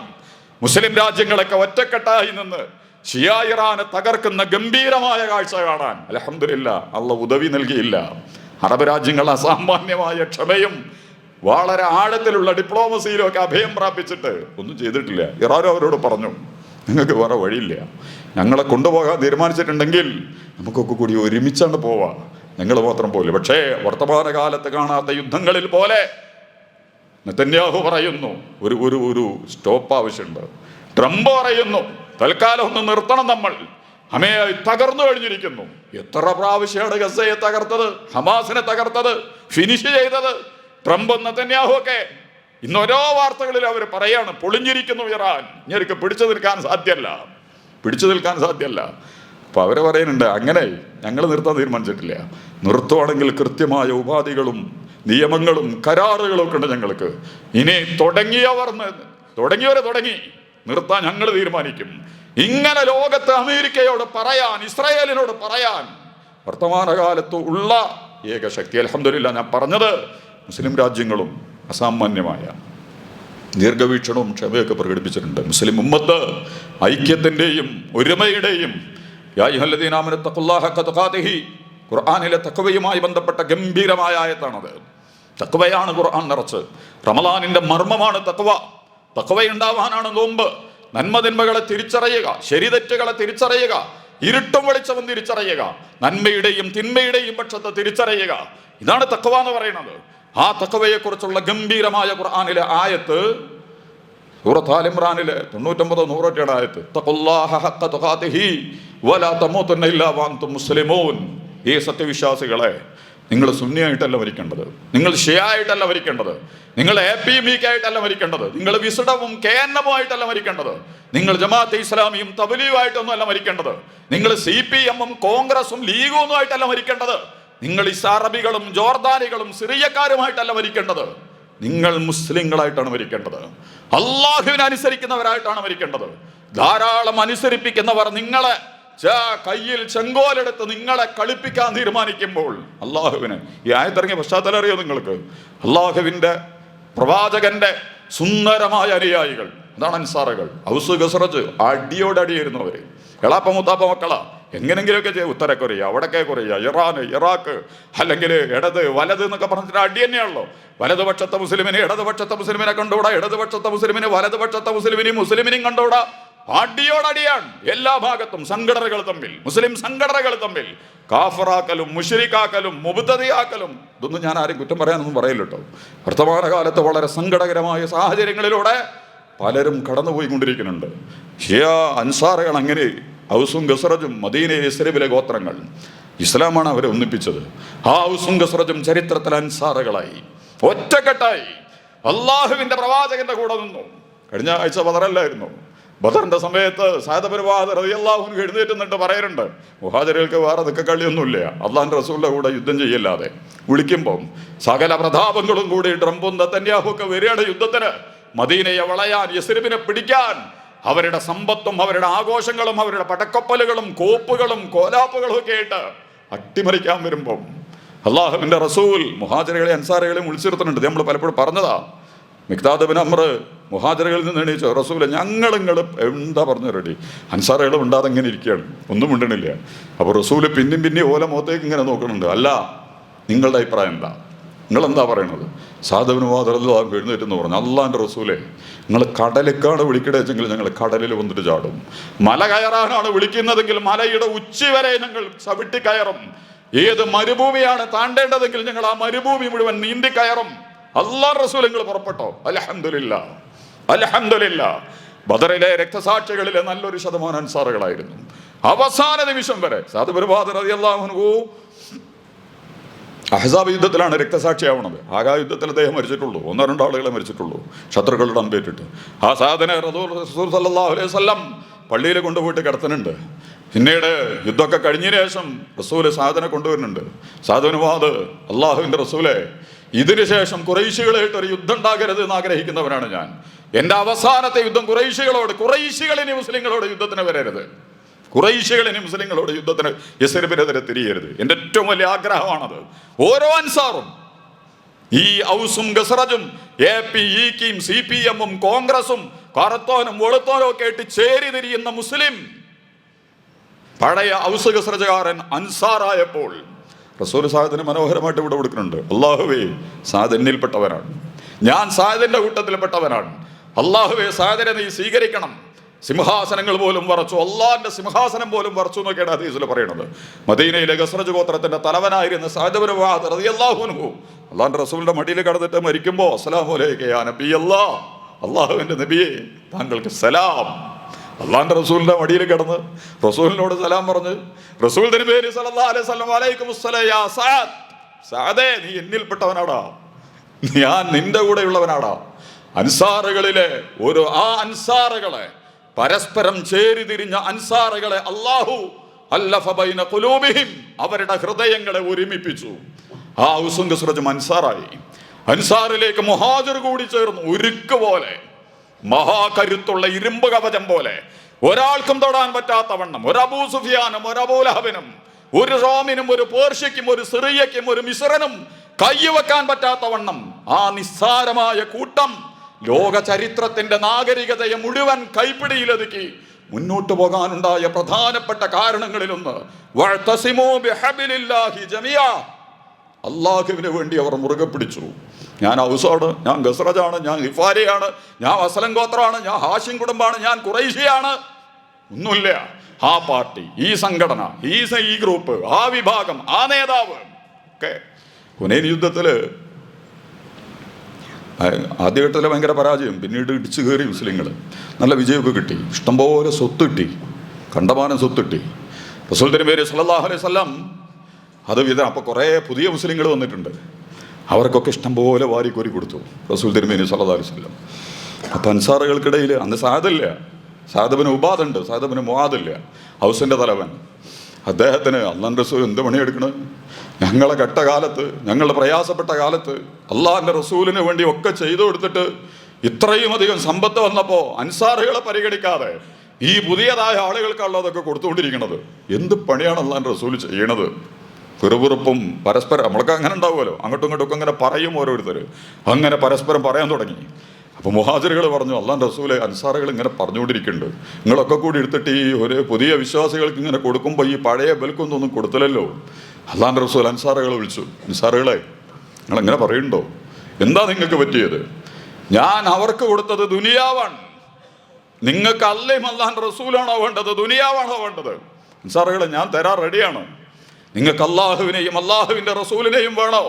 മുസ്ലിം രാജ്യങ്ങളൊക്കെ ഒറ്റക്കെട്ടായി നിന്ന് ഷിയ ഇറാനെ തകർക്കുന്ന ഗംഭീരമായ കാഴ്ച കാണാൻ അൽഹംദുലില്ലാ അള്ളാഹ് ഉദവി നൽകിയില്ല. അറബ് രാജ്യങ്ങൾ അസാമാന്യമായ ക്ഷമയും വളരെ ആഴത്തിലുള്ള ഡിപ്ലോമസിയിലും ഒക്കെ അഭയം പ്രാപിച്ചിട്ട് ഒന്നും ചെയ്തിട്ടില്ല. ഇറാനും അവരോട് പറഞ്ഞു, നിങ്ങൾക്ക് വേറെ വഴിയില്ല, ഞങ്ങളെ കൊണ്ടുപോകാൻ തീരുമാനിച്ചിട്ടുണ്ടെങ്കിൽ നമുക്കൊക്കെ കൂടി ഒരുമിച്ചാണ് പോവാ, ഞങ്ങൾ മാത്രം പോയില്ല. പക്ഷേ വർത്തമാനകാലത്ത് കാണാത്ത യുദ്ധങ്ങളിൽ പോലെ നെതന്യാഹു പറയുന്നു ഒരു സ്റ്റോപ്പ് ആവശ്യമുണ്ട്. ട്രംപ് പറയുന്നു തൽക്കാലം ഒന്ന് നിർത്തണം, നമ്മൾ ഹമയായി തകർന്നു കഴിഞ്ഞിരിക്കുന്നു. എത്ര പ്രാവശ്യമാണ് ഗസയെ തകർത്തത്, ഹമാസിനെ തകർത്തത്, ഫിനിഷ് ചെയ്തത് ട്രംപ് നെതന്യാഹു ഒക്കെ. ഇന്ന് ഓരോ വാർത്തകളിൽ അവർ പറയാണ് പൊളിഞ്ഞിരിക്കുന്നു ഇറാൻ, ഇങ്ങനെയൊക്കെ പിടിച്ചു നിൽക്കാൻ സാധ്യമല്ല. അപ്പൊ അവര് പറയുന്നുണ്ട് അങ്ങനെ ഞങ്ങൾ നിർത്താൻ തീരുമാനിച്ചിട്ടില്ല, നിർത്തുവാണെങ്കിൽ കൃത്യമായ ഉപാധികളും നിയമങ്ങളും കരാറുകളും ഒക്കെ ഉണ്ട് ഞങ്ങൾക്ക്. ഇനി തുടങ്ങിയവരെ തുടങ്ങി നിർത്താൻ ഞങ്ങൾ തീരുമാനിക്കും. ഇങ്ങനെ ലോകത്ത് അമേരിക്കയോട് പറയാൻ, ഇസ്രായേലിനോട് പറയാൻ വർത്തമാനകാലത്ത് ഉള്ള ഏക ശക്തി അൽഹംദുലില്ലാ, ഞാൻ പറഞ്ഞത് മുസ്ലിം രാജ്യങ്ങളും അസാമാന്യമായ ദീർഘവീക്ഷണവും ക്ഷമയൊക്കെ പ്രകടിപ്പിച്ചിട്ടുണ്ട്. മുസ്ലിം ഉമ്മത്ത് ഐക്യത്തിൻ്റെയും ഒരുമയുടെയും ഖുർആനിലെ തഖ്വയുമായി ബന്ധപ്പെട്ട ഗംഭീരമായ ആയത്താണത്. തഖ്വയാണ് ഖുർആൻ നിറച്ച്. റമളാനിന്റെ മർമ്മമാണ് തഖ്വ. തഖ്വയുണ്ടാവാനാണ് നോമ്പ്. നന്മതിന്മകളെ തിരിച്ചറിയുക, ശരിതെറ്റുകളെ തിരിച്ചറിയുക, ഇരുട്ടും വെളിച്ചവും തിരിച്ചറിയുക, നന്മയുടെയും തിന്മയുടെയും പക്ഷത്തെ തിരിച്ചറിയുക. ഇതാണ് തഖ്വ എന്ന് പറയുന്നത്. ആ തഖ്വയെ കുറിച്ചുള്ള ഗംഭീരമായ ഖുർആനിലെ ആയത്ത് സൂറത്ത് ആൽ ഇംറാനിലെ 99-107 ആയത്ത്, തഖുല്ലാഹ ഹഖ്ക തുഖാതിഹി വലാ തമൂതുന്ന ഇല്ലാ വഅൻതും മുസ്ലിമൂൻ. ഈ സത്യവിശ്വാസികളെ, നിങ്ങൾ സുന്നിയായിട്ടല്ല മരിക്കേണ്ടത്, നിങ്ങൾ ഷിയായിട്ടല്ല മരിക്കേണ്ടത്, നിങ്ങൾ APMK ആയിട്ടല്ല മരിക്കേണ്ടത്, നിങ്ങൾ വിസുടവും KNM-ആയിട്ടല്ല മരിക്കേണ്ടത്, നിങ്ങൾ ജമാഅത്തെ ഇസ്ലാമിയും തബ്ലീഗുമായിട്ടൊന്നും അല്ല മരിക്കേണ്ടത്, നിങ്ങൾ CPM-ഉം കോൺഗ്രസും ലീഗും ഒന്നും ആയിട്ടല്ല മരിക്കേണ്ടത്, നിങ്ങൾ അറബികളും ജോർദാനികളും സിറിയക്കാരുമായിട്ടല്ല മരിക്കേണ്ടത്, നിങ്ങൾ മുസ്ലിങ്ങളായിട്ടാണ് മരിക്കേണ്ടത്, അള്ളാഹുവിനെ അനുസരിക്കുന്നവരായിട്ടാണ് മരിക്കേണ്ടത്. ധാരാളം അനുസരിപ്പിക്കുന്നവർ നിങ്ങളെ കയ്യിൽ ചെങ്കോലെടുത്ത് നിങ്ങളെ കളിപ്പിക്കാൻ തീരുമാനിക്കുമ്പോൾ അള്ളാഹുവിന് ഈ ആയത്തിറങ്ങിയ പശ്ചാത്തലം അറിയോ നിങ്ങൾക്ക്? അള്ളാഹുവിന്റെ പ്രവാചകന്റെ സുന്ദരമായ അനുയായികൾ, അതാണ് അൻസാറുകൾ. ഔസ് ഖസ്റജ് അടിയോടടിയായിരുന്നവര്. എളാപ്പ മുത്താപ്പ മക്കളാ, എങ്ങനെങ്കിലുമൊക്കെ ചെയ്യും. ഉത്തര കൊറിയ, വടക്കേ കൊറിയ, ഇറാൻ, ഇറാഖ്, അല്ലെങ്കിൽ ഇടത് വലത് എന്നൊക്കെ പറഞ്ഞിട്ട് അടി തന്നെയാണല്ലോ. വലതുപക്ഷത്തെ മുസ്ലിമിനെ ഇടതുപക്ഷത്തെ മുസ്ലിമിനെ കണ്ടുകൂടാ, ഇടതുപക്ഷത്തെ മുസ്ലിമിന് വലതുപക്ഷത്തെ മുസ്ലിമിനെയും കണ്ടുകൂടാ. അടിയോടടിയാണ് എല്ലാ ഭാഗത്തും. സംഘടനകൾ തമ്മിൽ, മുസ്ലിം സംഘടനകൾ തമ്മിൽ കാഫറാക്കലും മുശ്രിക്കാക്കലും മുബ്തദിയാക്കലും. ഇതൊന്നും ഞാൻ ആരും കുറ്റം പറയാനൊന്നും പറയില്ല കേട്ടോ. വർത്തമാനകാലത്ത് വളരെ സങ്കടകരമായ സാഹചര്യങ്ങളിലൂടെ പലരും കടന്നുപോയിക്കൊണ്ടിരിക്കുന്നുണ്ട്. ഷിയ അൻസാറുകൾ അങ്ങനെ ഔസും ഖസ്റജും മദീനയിലെ യസ്രിബിലെ ഗോത്രങ്ങൾ, ഇസ്ലാമാണ് അവരെ ഒന്നിപ്പിച്ചത്. ആ ഔസും ഖസ്റജും ചരിത്രത്തിൽ അൻസാറുകളായി ഒറ്റക്കെട്ടായി അള്ളാഹുവിന്റെ പ്രവാചകന്റെ കൂടെ നിന്നു. കഴിഞ്ഞ ആഴ്ച ബദറല്ലായിരുന്നു. ബദറിന്റെ സമയത്ത് സഅദ് ബിൻ മുആദ് റളിയല്ലാഹു അൻഹു എഴുന്നേറ്റ് നിന്നിട്ട് പറയുന്നുണ്ട്, മുഹാജിറുകൾക്ക് വേറെ നിക്കക്കളിയൊന്നുമില്ല, അള്ളാഹിന്റെ റസൂലിന്റെ കൂടെ യുദ്ധം ചെയ്യല്ലാതെ. വിളിക്കുമ്പോൾ സകല പ്രതാപങ്ങളും കൂടി ട്രംപും നെതന്യാഹു ഒക്കെ വരികയാണ് യുദ്ധത്തിന്. മദീനയെ വളയാൻ, യസ്രിബിനെ പിടിക്കാൻ. അവരുടെ സമ്പത്തും അവരുടെ ആഘോഷങ്ങളും അവരുടെ പടക്കപ്പലുകളും കോപ്പുകളും കോലാപ്പുകളും ഒക്കെ ആയിട്ട് അട്ടിമറിക്കാൻ വരുമ്പം അള്ളാഹുവിന്റെ റസൂൽ മുഹാജിറുകളെ അൻസാറുകളെയും വിളിച്ചിരുത്തുന്നുണ്ട്. നമ്മൾ പലപ്പോഴും പറഞ്ഞതാ. മിഖ്ദാദ് ബിൻ അംർ മുഹാജിറുകളിൽ നിന്ന് എണീച്ചു, റസൂലെ നിങ്ങൾ എന്താ പറഞ്ഞു റെഡി. അൻസാറുകളും ഉണ്ടാതെ ഇങ്ങനെ ഇരിക്കുകയാണ്, ഒന്നും മിണ്ടണില്ല. അപ്പോൾ റസൂല് പിന്നെ ഓല മുഖത്തേക്ക് ഇങ്ങനെ നോക്കുന്നുണ്ട്. അല്ല, നിങ്ങളുടെ അഭിപ്രായം എന്താ, നിങ്ങളെന്താ പറയണത്? സഅദ് ബിൻ മുആദ് റളിയല്ലാഹു അൻഹു എഴുന്നേറ്റെന്ന് പറഞ്ഞു, അള്ളാഹിൻ്റെ റസൂലെ, നിങ്ങൾ കടലിക്കാണ് വിളിക്കണമെങ്കിൽ ഞങ്ങൾ കടലിൽ വന്നിട്ട് ചാടും. മല കയറാനാണ് വിളിക്കുന്നതെങ്കിൽ മലയുടെ ഉച്ചി വരെ ഞങ്ങൾ ചവിട്ടി കയറും. ഏത് മരുഭൂമിയാണ് താണ്ടേണ്ടതെങ്കിൽ ഞങ്ങൾ ആ മരുഭൂമി മുഴുവൻ നീന്തി കയറും. അല്ലാഹുവിന്റെ റസൂലുകൾ പുറപ്പെട്ടോ. അൽഹംദുലില്ലാഹ്, അൽഹംദുലില്ലാഹ്. ബദറിലെ രക്തസാക്ഷികളിലെ നല്ലൊരു ശതമാനം അൻസാറുകളായിരുന്നു. അവസാന നിമിഷം വരെ സഅദ് ഇബ്നു മുആദ് റളിയല്ലാഹു അൻഹു അഹ്സാബ് യുദ്ധത്തിലാണ് രക്തസാക്ഷിയാവുന്നത്. ആകാ യുദ്ധത്തിൽ അദ്ദേഹം മരിച്ചിട്ടുള്ളൂ, 1-2 ആളുകളെ മരിച്ചിട്ടുള്ളൂ ശത്രുക്കളുടെ അമ്പേറ്റിട്ട്. ആ സാധനെ റസൂൽ സല്ലല്ലാഹു അലൈഹി വസല്ലം പള്ളിയിൽ കൊണ്ടുപോയിട്ട് കിടത്തുന്നുണ്ട്. പിന്നീട് യുദ്ധമൊക്കെ കഴിഞ്ഞതിന് ശേഷം റസൂല് സാധനെ കൊണ്ടുവരുന്നുണ്ട്. സഅദ് ഇബ്നു മുആദ്, അള്ളാഹുവിൻ്റെ റസൂലെ, ഇതിനു ശേഷം ഖുറൈശികളായിട്ട് ഒരു യുദ്ധം ഉണ്ടാകരുത് എന്ന് ആഗ്രഹിക്കുന്നവനാണ് ഞാൻ. എൻ്റെ അവസാനത്തെ യുദ്ധം ഖുറൈശികളിനി മുസ്ലിങ്ങളോട് യുദ്ധത്തിന് വരരുത്, ഖുറൈശികളിനി മുസ്ലിങ്ങളോട് യുദ്ധത്തിന് യസ്രിബിനെതിരെ തിരിയരുത്. എൻ്റെ ഏറ്റവും വലിയ ആഗ്രഹമാണത്. ഓരോ അൻസാറും, ഈ ഔസും ഗസ്റജും APEയും CPM-ഉം കോൺഗ്രസും കറുത്തോനും വെളുത്തോനും ഒക്കെ ആയിട്ട് ചേരി തിരിയുന്ന മുസ്ലിം പഴയ ഔസ് ഗസ്റജുകാരൻ അൻസാറായപ്പോൾ റസൂൽ സാദിന് മനോഹരമായിട്ട് ഇവിടെ കൊടുക്കുന്നുണ്ട്. അല്ലാഹുവേ, സാദ് എന്നിൽപ്പെട്ടവനാണ്, ഞാൻ സാദിന്റെ കൂട്ടത്തിൽപ്പെട്ടവനാണ്. അല്ലാഹുവേ, സാദിനെ നീ സ്വീകരിക്കണം. സിംഹാസനങ്ങൾ പോലും വറച്ചു, അള്ളാഹിന്റെ സിംഹാസനം പോലും വറച്ചു എന്നൊക്കെയാണ് ഹദീസിൽ പറയുന്നത്. മദീനയിലെ ഗസ്റജ് ഗോത്രത്തിന്റെ തലവനായിരുന്ന സഅദ് ഇബ്നു മുആദ് റളിയല്ലാഹു അൻഹു അള്ളാഹിന്റെ റസൂലിന്റെ മടിയിൽ കടന്നിട്ട് മരിക്കുമ്പോൾ അസ്സലാമു അലൈക യാ നബിയല്ലാഹ്, അള്ളാഹുവിന്റെ നബിയെ താങ്കൾക്ക് സലാം. അള്ളാഹിന്റെ റസൂലിന്റെ മടിയിൽ കിടന്ന് റസൂലിനോട് സലാം പറഞ്ഞ് റസൂൽ തിരുമേനി സല്ലല്ലാഹു അലൈഹി വസല്ലം അലൈക്കും അസ്സലാം യാ സഅദ്, സഅദേ നീ എന്നിൽപ്പെട്ടവനാടാ, ഞാൻ നിന്റെ കൂടെയുള്ളവനാടാ. അൻസാറുകളിലെ ആ അൻസാറുകളെ, പരസ്പരം ചേരിതിരിഞ്ഞ അൻസാറുകളെ അല്ലാഹു അല്ലഫ ബൈന ഖുലൂബിഹിം, അവരുടെ ഹൃദയങ്ങളെ ഒരുമിപ്പിച്ചു. ആ ഔസും ഗസ്റജും അൻസാറായി. അൻസാറിലേക്ക് മുഹാജിർ കൂടി ചേർന്നു. ഉരുക്ക് പോലെ, മഹാകരുത്തുള്ള ഇരുമ്പ് കവചം പോലെ, ഒരാൾക്കും തൊടാൻ പറ്റാത്ത വണ്ണം, ഒരു അബൂ സുഫിയാനും ഒരു അബൂ ലഹബിനും ഒരു റോമിനും ഒരു പേർഷ്യക്കും ഒരു സിറിയക്കും ഒരു മിസ്രനും കൈവെക്കാൻ പറ്റാത്ത വണ്ണം ആ നിസ്സാരമായ കൂട്ടം ലോക ചരിത്രത്തിന്റെ നാഗരികതയെ മുഴുവൻ കൈപ്പിടിയിലൊതുക്കി മുന്നോട്ട് പോകാനുണ്ടായ പ്രധാനപ്പെട്ട കാരണങ്ങളിലൊന്ന് വഅ്തസിമൂ ബിഹബ്ലില്ലാഹി ജമിയാ, അല്ലാഹുവിന് വേണ്ടി അവർ മുറുകെ പിടിച്ചു. ഞാൻ ഔസാണ്, ഞാൻ ഗസ്റജാണ്, ഞാൻ ഗിഫാരിയാണ്, ഞാൻ അസ്ലം ഗോത്രമാണ്, ഞാൻ ഹാഷിം കുടുംബാണ്, ഞാൻ ഖുറൈശിയാണ്, ഒന്നുമില്ല. ആ പാർട്ടി, ഈ സംഘടന, ഈ ഗ്രൂപ്പ്, ആ വിഭാഗം, ആ നേതാവ് ഒക്കെ. ഹുനൈൻ യുദ്ധത്തില് ആദ്യഘട്ടത്തിലെ ഭയങ്കര പരാജയം, പിന്നീട് ഇടിച്ചു കയറി മുസ്ലിങ്ങൾ, നല്ല വിജയമൊക്കെ കിട്ടി, ഇഷ്ടംപോലെ സ്വത്ത് കിട്ടി, കണ്ടമാനം സ്വത്ത് കിട്ടി. റസൂൽ തിരുമേനി സല്ലല്ലാഹു അലൈഹി വസല്ലം അത് അപ്പോൾ കുറേ പുതിയ മുസ്ലിങ്ങൾ വന്നിട്ടുണ്ട്, അവർക്കൊക്കെ ഇഷ്ടംപോലെ വാരിക്കോരി കൊടുത്തു റസൂൽ തിരുമേനി സല്ലല്ലാഹു അലൈഹി വസല്ലം. അപ്പം അൻസാറുകൾക്കിടയിൽ അന്ന് സഅദില്ല, സഅദ് ഇബ്നു ഉബാദ് ഉണ്ട്, സഅദ് ഇബ്നു മുആദില്ല, ഔസിൻ്റെ തലവൻ. അദ്ദേഹത്തിന് അല്ലാഹുവിൻ്റെ റസൂൽ എന്ത് പണിയെടുക്കണത്? ഞങ്ങളെ കെട്ടകാലത്ത്, ഞങ്ങളുടെ പ്രയാസപ്പെട്ട കാലത്ത് അള്ളാഹിൻ്റെ റസൂലിന് വേണ്ടി ഒക്കെ ചെയ്തു കൊടുത്തിട്ട് ഇത്രയും അധികം സമ്പത്ത് വന്നപ്പോൾ അൻസാറുകളെ പരിഗണിക്കാതെ ഈ പുതിയതായ ആളുകൾക്കുള്ളതൊക്കെ കൊടുത്തുകൊണ്ടിരിക്കുന്നത്. എന്ത് പണിയാണ് അള്ളാഹിൻ്റെ റസൂൽ ചെയ്യണത്? പിറുപിറുപ്പും പരസ്പരം, നമ്മളൊക്കെ അങ്ങനെ ഉണ്ടാവുമല്ലോ, അങ്ങോട്ടും ഇങ്ങോട്ടും അങ്ങനെ പറയും ഓരോരുത്തർ, അങ്ങനെ പരസ്പരം പറയാൻ തുടങ്ങി. അപ്പോൾ മുഹാജിറുകൾ പറഞ്ഞു, അല്ലാഹുവിൻ്റെ റസൂലെ, അൻസാറുകൾ ഇങ്ങനെ പറഞ്ഞുകൊണ്ടിരിക്കുന്നുണ്ട്, നിങ്ങളൊക്കെ കൂടി എടുത്തിട്ട് ഈ ഒരു പുതിയ വിശ്വാസികൾക്ക് ഇങ്ങനെ കൊടുക്കുമ്പോൾ ഈ പഴയ ബൽക്കൊന്നും കൊടുത്തില്ലല്ലോ. അല്ലാഹുവിൻ്റെ റസൂൽ അൻസാറുകളെ വിളിച്ചു, അൻസാറുകളെ, നിങ്ങളെങ്ങനെ പറയുന്നുണ്ടോ? എന്താ നിങ്ങൾക്ക് പറ്റിയത്? ഞാൻ അവർക്ക് കൊടുത്തത് ദുനിയാവാണ്, നിങ്ങൾക്ക് അല്ലയും അല്ലാഹുവിൻ്റെ റസൂലാണോ വേണ്ടത്, ദുനിയാവാണോ വേണ്ടത്? അൻസാറുകളെ, ഞാൻ തരാൻ റെഡിയാണ്. നിങ്ങൾക്ക് അള്ളാഹുവിനെയും അള്ളാഹുവിൻ്റെ റസൂലിനെയും വേണോ?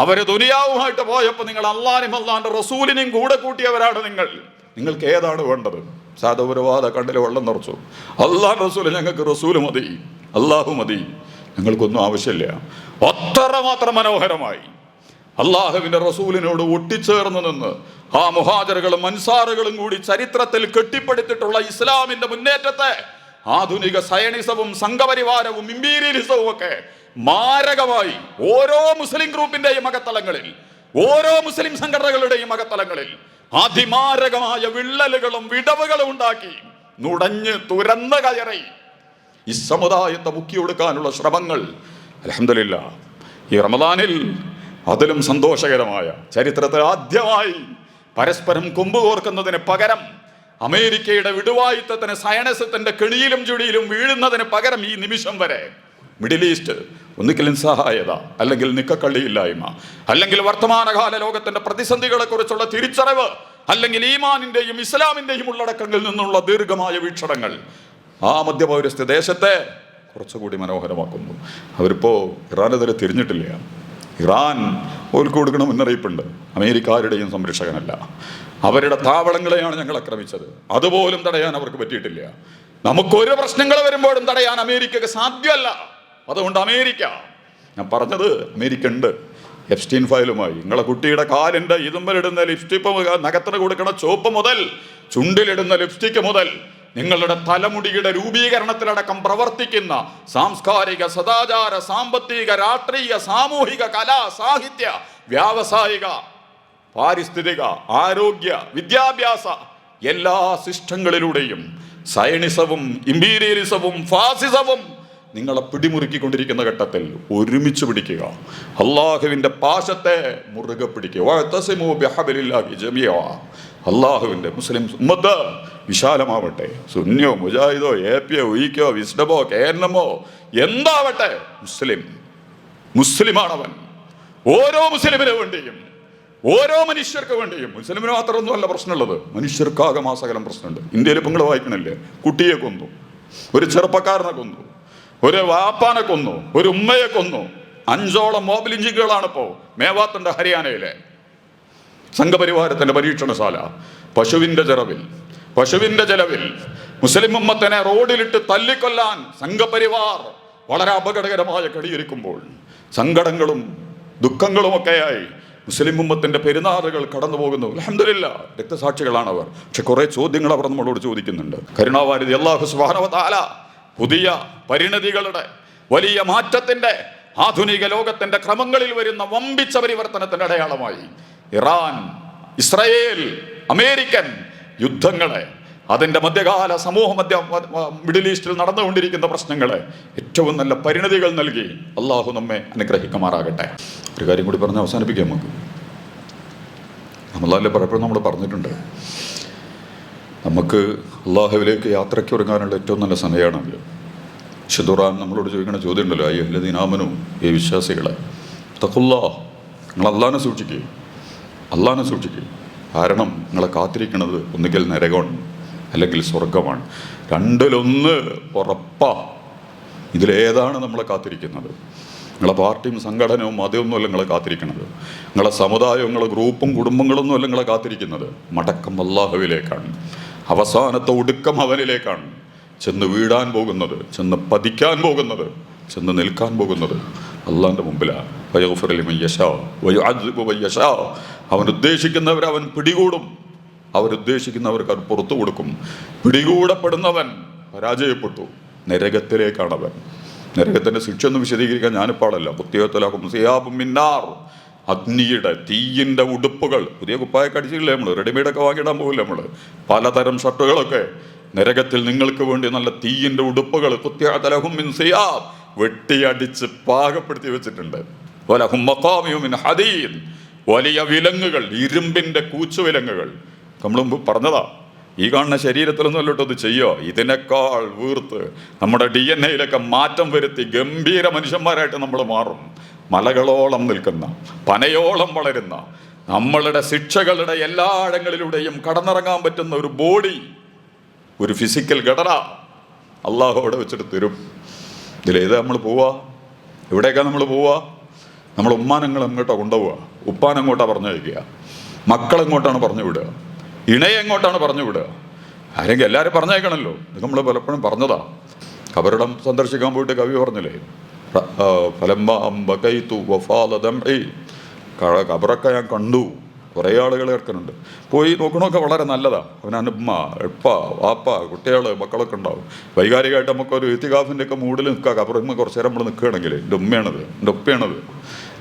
അവര് ദുനിയാവുമായിട്ട് പോയപ്പോൾ നിങ്ങൾ അള്ളാഹിനെയും അള്ളാഹിൻ്റെ റസൂലിനെയും കൂടെ കൂട്ടിയവരാണ് നിങ്ങൾക്ക് ഏതാണ് വേണ്ടത്? സാധുപരവാദ കണ്ണിൽ വെള്ളം നിറച്ചു. അള്ളാഹുൻ്റെ റസൂൽ, ഞങ്ങൾക്ക് റസൂല് മതി, അള്ളാഹു മതി, ഞങ്ങൾക്കൊന്നും ആവശ്യമില്ല. അത്രമാത്രം മനോഹരമായി അള്ളാഹുവിൻ്റെ റസൂലിനോട് ഒട്ടിച്ചേർന്ന് നിന്ന് ആ മുഹാജിറുകളും അൻസാറുകളും കൂടി ചരിത്രത്തിൽ കെട്ടിപ്പടുത്തിട്ടുള്ള ഇസ്ലാമിന്റെ മുന്നേറ്റത്തെ ആധുനിക സയനിസവും സംഘപരിവാരവും ഇമ്പീരിയലിസവും ഒക്കെ മാരകമായി ഓരോ മുസ്ലിം ഗ്രൂപ്പിന്റെയും അകത്തളങ്ങളിൽ, ഓരോ മുസ്ലിം സംഘടനകളുടെയും അകത്തളങ്ങളിൽ അതിമാരകമായ വിള്ളലുകളും വിടവുകളും ഉണ്ടാക്കി നുടഞ്ഞ് തുരന്ന് കയറി ഈ സമുദായത്തെ മുക്കിയൊടുക്കാനുള്ള ശ്രമങ്ങൾ അൽഹംദുലില്ലാഹ് ഈ റമദാനിൽ അതിലും സന്തോഷകരമായ, ചരിത്രത്തിൽ ആദ്യമായി പരസ്പരം കൊമ്പ് കോർക്കുന്നതിന് പകരം അമേരിക്കയുടെ വിടുവായുത്തത്തിന് സയനസത്തിന്റെ കെണിയിലും ചുടിയിലും വീഴുന്നതിന് പകരം ഈ നിമിഷം വരെ മിഡിൽ ഈസ്റ്റ് ഒന്നുകിൽ നിസ്സഹായത, അല്ലെങ്കിൽ നിക്കക്കള്ളിയില്ലായ്മ, അല്ലെങ്കിൽ വർത്തമാനകാല ലോകത്തിന്റെ പ്രതിസന്ധികളെ കുറിച്ചുള്ള തിരിച്ചറിവ്, അല്ലെങ്കിൽ ഈമാനിന്റെയും ഇസ്ലാമിന്റെയും ഉള്ളടക്കങ്ങളിൽ നിന്നുള്ള ദീർഘമായ വീക്ഷണങ്ങൾ ആ മധ്യപൗരസ്ത്യ ദേശത്തെ കുറച്ചുകൂടി മനോഹരമാക്കുന്നു. അവരിപ്പോൾ ഇറാനെതിരെ തിരിഞ്ഞിട്ടില്ല, ഇറാൻ ഓർക്ക് കൊടുക്കണ മുന്നറിയിപ്പുണ്ട്, അമേരിക്ക ആരുടെയും സംരക്ഷകനല്ല, അവരുടെ താവളങ്ങളെയാണ് ഞങ്ങൾ ആക്രമിച്ചത്, അതുപോലും തടയാൻ അവർക്ക് പറ്റിയിട്ടില്ല. നമുക്കൊരു പ്രശ്നങ്ങൾ വരുമ്പോഴും തടയാൻ അമേരിക്കക്ക് സാധ്യമല്ല. അതുകൊണ്ട് അമേരിക്ക, ഞാൻ പറഞ്ഞത് അമേരിക്ക ഉണ്ട് എപ്സ്റ്റീൻ ഫയലുമായി. നിങ്ങളെ കുട്ടിയുടെ കാലിൻ്റെ ഇതുമ്പലിടുന്ന ലിപ്സ്റ്റിക്ക്, നഖത്തിന് കൊടുക്കണ ചോപ്പ് മുതൽ ചുണ്ടിലിടുന്ന ലിപ്സ്റ്റിക്ക് മുതൽ നിങ്ങളുടെ തലമുടിയുടെ രൂപീകരണത്തിലടക്കം പ്രവർത്തിക്കുന്ന സാംസ്കാരിക, സദാചാര, സാമ്പത്തിക, രാഷ്ട്രീയ, സാമൂഹിക, കലാ, സാഹിത്യ, വ്യാവസായിക, പാരിസ്ഥിതിക, ആരോഗ്യ, വിദ്യാഭ്യാസ എല്ലാ സിസ്റ്റങ്ങളിലൂടെയും സയനിസവും ഇമ്പീരിയലിസവും ഫാസിസവും നിങ്ങളെ പിടിമുറുക്കിക്കൊണ്ടിരിക്കുന്ന ഘട്ടത്തിൽ ഒരുമിച്ച് പിടിക്കുക, അള്ളാഹുവിൻ്റെ പാശത്തെ മുറുകെ പിടിക്കുക. അള്ളാഹുവിൻ്റെ മുസ്ലിം ഉമ്മത്ത് വിശാലമാവട്ടെ. സുന്നിയോ മുജാഹിദോ എപിയോ ഈക്കോ വിസ്ഡമോ കേരളമോ എന്താവട്ടെ, മുസ്ലിമാണവൻ. ഓരോ മുസ്ലിമിന് വേണ്ടിയും, ഓരോ മനുഷ്യർക്ക് വേണ്ടിയും, മുസ്ലിമിന് മാത്രമൊന്നുമല്ല പ്രശ്നമുള്ളത്, മനുഷ്യർക്കാകമാസകലം പ്രശ്നമുണ്ട്. ഇന്ത്യയിൽ ഇപ്പം നിങ്ങൾ വായിക്കണില്ലേ, കുട്ടിയെ കൊന്നു, ഒരു ചെറുപ്പക്കാരനെ കൊന്നു, ഒരു വാപ്പാനെ കൊന്നു, ഒരു ഉമ്മയെ കൊന്നു. 5ഓളം മോബ് ലിഞ്ചിങ്ങുകളാണിപ്പോൾ മേവാത്തുണ്ട് ഹരിയാനയിലെ സംഘപരിവാരത്തിൻ്റെ പരീക്ഷണശാല. പശുവിൻ്റെ ചെലവിൽ മുസ്ലിം ഉമ്മത്തിനെ റോഡിലിട്ട് തല്ലിക്കൊല്ലാൻ സംഘപരിവാർ വളരെ അപകടകരമായ കടിയൊരുക്കുമ്പോൾ സങ്കടങ്ങളും ദുഃഖങ്ങളുമൊക്കെയായി മുസ്ലിം ഉമ്മത്തിൻ്റെ പെരുന്നാളുകൾ കടന്നു പോകുന്നു. അൽഹംദുലില്ലാഹ്, രക്തസാക്ഷികളാണവർ. പക്ഷെ കുറേ ചോദ്യങ്ങൾ അവർ നമ്മളോട് ചോദിക്കുന്നുണ്ട്. കരുണാവാരിധി അല്ലാഹു സുബ്ഹാനഹു വ തആല പുതിയ പരിണതികളുടെ, വലിയ മാറ്റത്തിൻ്റെ, ആധുനിക ലോകത്തിൻ്റെ ക്രമങ്ങളിൽ വരുന്ന വമ്പിച്ച പരിവർത്തനത്തിൻ്റെ അടയാളമായി ഇറാൻ, ഇസ്രായേൽ, അമേരിക്കൻ യുദ്ധങ്ങളെ, അതിൻ്റെ മധ്യകാല മിഡിൽ ഈസ്റ്റിൽ നടന്നുകൊണ്ടിരിക്കുന്ന പ്രശ്നങ്ങളെ ഏറ്റവും നല്ല പരിണതികൾ നൽകി അള്ളാഹു നമ്മെ അനുഗ്രഹിക്കുമാറാകട്ടെ. ഒരു കാര്യം കൂടി പറഞ്ഞ് അവസാനിപ്പിക്കാം. നമ്മളല്ലേ പലപ്പോഴും നമ്മൾ പറഞ്ഞിട്ടുണ്ട്, നമുക്ക് അള്ളാഹുവിലേക്ക് യാത്രയ്ക്ക് ഒരുങ്ങാനുള്ള ഏറ്റവും നല്ല സമയമാണല്ലോ. ഖുർആൻ നമ്മളോട് ചോദിക്കുന്ന ചോദ്യം ഉണ്ടല്ലോ, അയ്യുഹല്ലദീനാമനൂ, ഈ വിശ്വാസികളെ, തഖുല്ലാഹ്, നിങ്ങൾ അള്ളാഹിനെ സൂക്ഷിക്കുക. കാരണം നിങ്ങളെ കാത്തിരിക്കുന്നത് ഒന്നുകിൽ നരകമാണ് അല്ലെങ്കിൽ സ്വർഗമാണ്. രണ്ടിലൊന്ന് ഉറപ്പാ. ഇതിലേതാണ് നമ്മളെ കാത്തിരിക്കുന്നത്? നിങ്ങളെ പാർട്ടിയും സംഘടനയും അതൊന്നുമല്ല നിങ്ങളെ കാത്തിരിക്കുന്നത്, നിങ്ങളെ സമുദായവും നിങ്ങളെ ഗ്രൂപ്പും കുടുംബങ്ങളൊന്നുമല്ല നിങ്ങളെ കാത്തിരിക്കുന്നത്. മടക്കം അല്ലാഹുവിലേക്കാണ്, അവസാനത്തെ ഒടുക്കം അവനിലേക്കാണ്. ചെന്ന് വീഴാൻ പോകുന്നത്, ചെന്ന് പതിക്കാൻ പോകുന്നത്, ചെന്ന് നിൽക്കാൻ പോകുന്നത് അള്ളാഹിൻ്റെ മുമ്പിലാണ്. അവൻ ഉദ്ദേശിക്കുന്നവരെ അവൻ പിടികൂടും, അവരുദ്ദേശിക്കുന്നവർക്ക് അത് പുറത്തു കൊടുക്കും. പിടികൂടപ്പെടുന്നവൻ പരാജയപ്പെട്ടു, നരകത്തിലേക്കാണവൻ. നരകത്തിൻ്റെ ശിക്ഷ ഒന്നും വിശദീകരിക്കാൻ ഞാനിപ്പാടല്ല. അഗ്നിയുടെ, തീയിൻ്റെ ഉടുപ്പുകൾ, പുതിയ കുപ്പായൊക്കെ അടിച്ചില്ലേ നമ്മൾ, റെഡിമെയ്ഡൊക്കെ വാങ്ങിയിടാൻ പോകില്ല നമ്മൾ, പലതരം ഷർട്ടുകളൊക്കെ. നരകത്തിൽ നിങ്ങൾക്ക് വേണ്ടി നല്ല തീയിൻ്റെ ഉടുപ്പുകൾ വെട്ടിയടിച്ച് പാകപ്പെടുത്തി വെച്ചിട്ടുണ്ട്. വലിയ വിലങ്ങുകൾ, ഇരുമ്പിൻ്റെ കൂച്ചുവിലങ്ങുകൾ. നമ്മൾ മുമ്പ് പറഞ്ഞതാ, ഈ കാണുന്ന ശരീരത്തിലൊന്നും അല്ലോട്ടോ ഇത് ചെയ്യുക, ഇതിനേക്കാൾ വീർത്ത് നമ്മുടെ DNA മാറ്റം വരുത്തി ഗംഭീര മനുഷ്യന്മാരായിട്ട് നമ്മൾ മാറും. മലകളോളം നിൽക്കുന്ന, പനയോളം വളരുന്ന, നമ്മളുടെ ശിക്ഷകളുടെ എല്ലാ ഇടങ്ങളിലൂടെയും കടന്നിറങ്ങാൻ പറ്റുന്ന ഒരു ബോഡി, ഒരു ഫിസിക്കൽ ഘടന അള്ളാഹു അവിടെ വെച്ചിട്ട് തരും. ഇതിലേതാ നമ്മൾ പോവുക? എവിടേക്കാണ് നമ്മൾ പോവുക? നമ്മൾ ഉമ്മാനങ്ങൾ എങ്ങോട്ടാണ് കൊണ്ടുപോവുക? ഉപ്പാനെങ്ങോട്ടാണ് പറഞ്ഞു വയ്ക്കുക? മക്കളെങ്ങോട്ടാണ് പറഞ്ഞു വിടുക? ഇണയെങ്ങോട്ടാണ് പറഞ്ഞു വിടുക? ആരെങ്കിലും എല്ലാവരും പറഞ്ഞേക്കണമല്ലോ. ഇത് നമ്മൾ പലപ്പോഴും പറഞ്ഞതാ. ഖബറിടം സന്ദർശിക്കാൻ പോയിട്ട് കവി പറഞ്ഞില്ലേ, ഖബറൊക്കെ ഞാൻ കണ്ടു. കുറേ ആളുകൾ കേൾക്കുന്നുണ്ട്, പോയി നോക്കണമൊക്കെ വളരെ നല്ലതാണ്. അവനാണ് ഉമ്മ, എപ്പ, വാപ്പ, കുട്ടികൾ, മക്കളൊക്കെ ഉണ്ടാവും. വൈകാരികമായിട്ട് നമുക്കൊരു ഇത്തികാഫിൻ്റെ ഒക്കെ മൂഡിൽ നിൽക്കുക. ഖബറിന്മ കുറച്ച് നേരം നമ്മൾ നിൽക്കുകയാണെങ്കിൽ, എൻ്റെ ഉമ്മയാണത്, എൻ്റെ ഉപ്പയാണത്,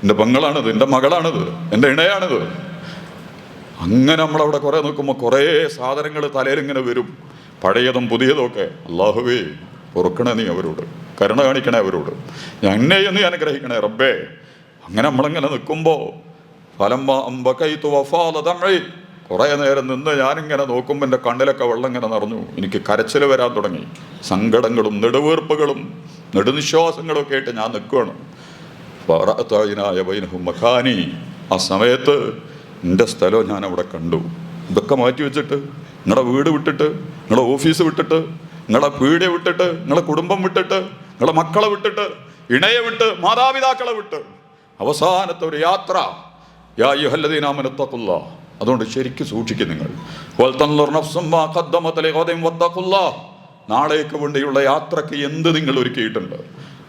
എൻ്റെ പെങ്ങളാണത്, എൻ്റെ മകളാണത്, എൻ്റെ ഇണയാണത്. അങ്ങനെ നമ്മളവിടെ കുറേ നോക്കുമ്പോൾ കുറേ സാധനങ്ങൾ തലയിലിങ്ങനെ വരും, പഴയതും പുതിയതും ഒക്കെ. അല്ലാഹുവേ, പൊറുക്കണേ നീ അവരോട്, കരുണ കാണിക്കണേ അവരോട്, എന്നെയും നീ അനുഗ്രഹിക്കണേ റബ്ബേ. അങ്ങനെ നമ്മളിങ്ങനെ നിൽക്കുമ്പോൾ കുറേ നേരം നിന്ന് ഞാനിങ്ങനെ നോക്കുമ്പോൾ എൻ്റെ കണ്ണിലൊക്കെ വെള്ളം ഇങ്ങനെ നിറഞ്ഞു. എനിക്ക് കരച്ചിൽ വരാൻ തുടങ്ങി. സങ്കടങ്ങളും നെടുവീർപ്പുകളും നെടുനിശ്വാസങ്ങളും ഒക്കെ ആയിട്ട് ഞാൻ നിൽക്കുകയാണ്. മഖാനി, ആ സമയത്ത് എൻ്റെ സ്ഥലം ഞാൻ അവിടെ കണ്ടു. ഇതൊക്കെ മാറ്റി വെച്ചിട്ട്, നിങ്ങളുടെ വീട് വിട്ടിട്ട്, നിങ്ങളുടെ ഓഫീസ് വിട്ടിട്ട്, നിങ്ങളുടെ പീടിക വിട്ടിട്ട്, നിങ്ങളുടെ കുടുംബം വിട്ടിട്ട്, നിങ്ങളുടെ മക്കളെ വിട്ടിട്ട്, ഇണയെ വിട്ട്, മാതാപിതാക്കളെ വിട്ട്, അവസാനത്തെ ഒരു യാത്ര. യാ അയ്യുഹല്ലദീന ആമനൂ തഖുല്ലാഹ്. അതുകൊണ്ട് ശരിക്കും സൂക്ഷിക്കും നിങ്ങൾ. വൽതൻളുർ നഫ്സും മാ ഖദ്ദമത് ലിഗദിൻ വത്തഖുല്ലാഹ്. നാളേക്ക് വേണ്ടിയുള്ള യാത്രയ്ക്ക് എന്ത് നിങ്ങൾ ഒരുക്കിയിട്ടുണ്ട്?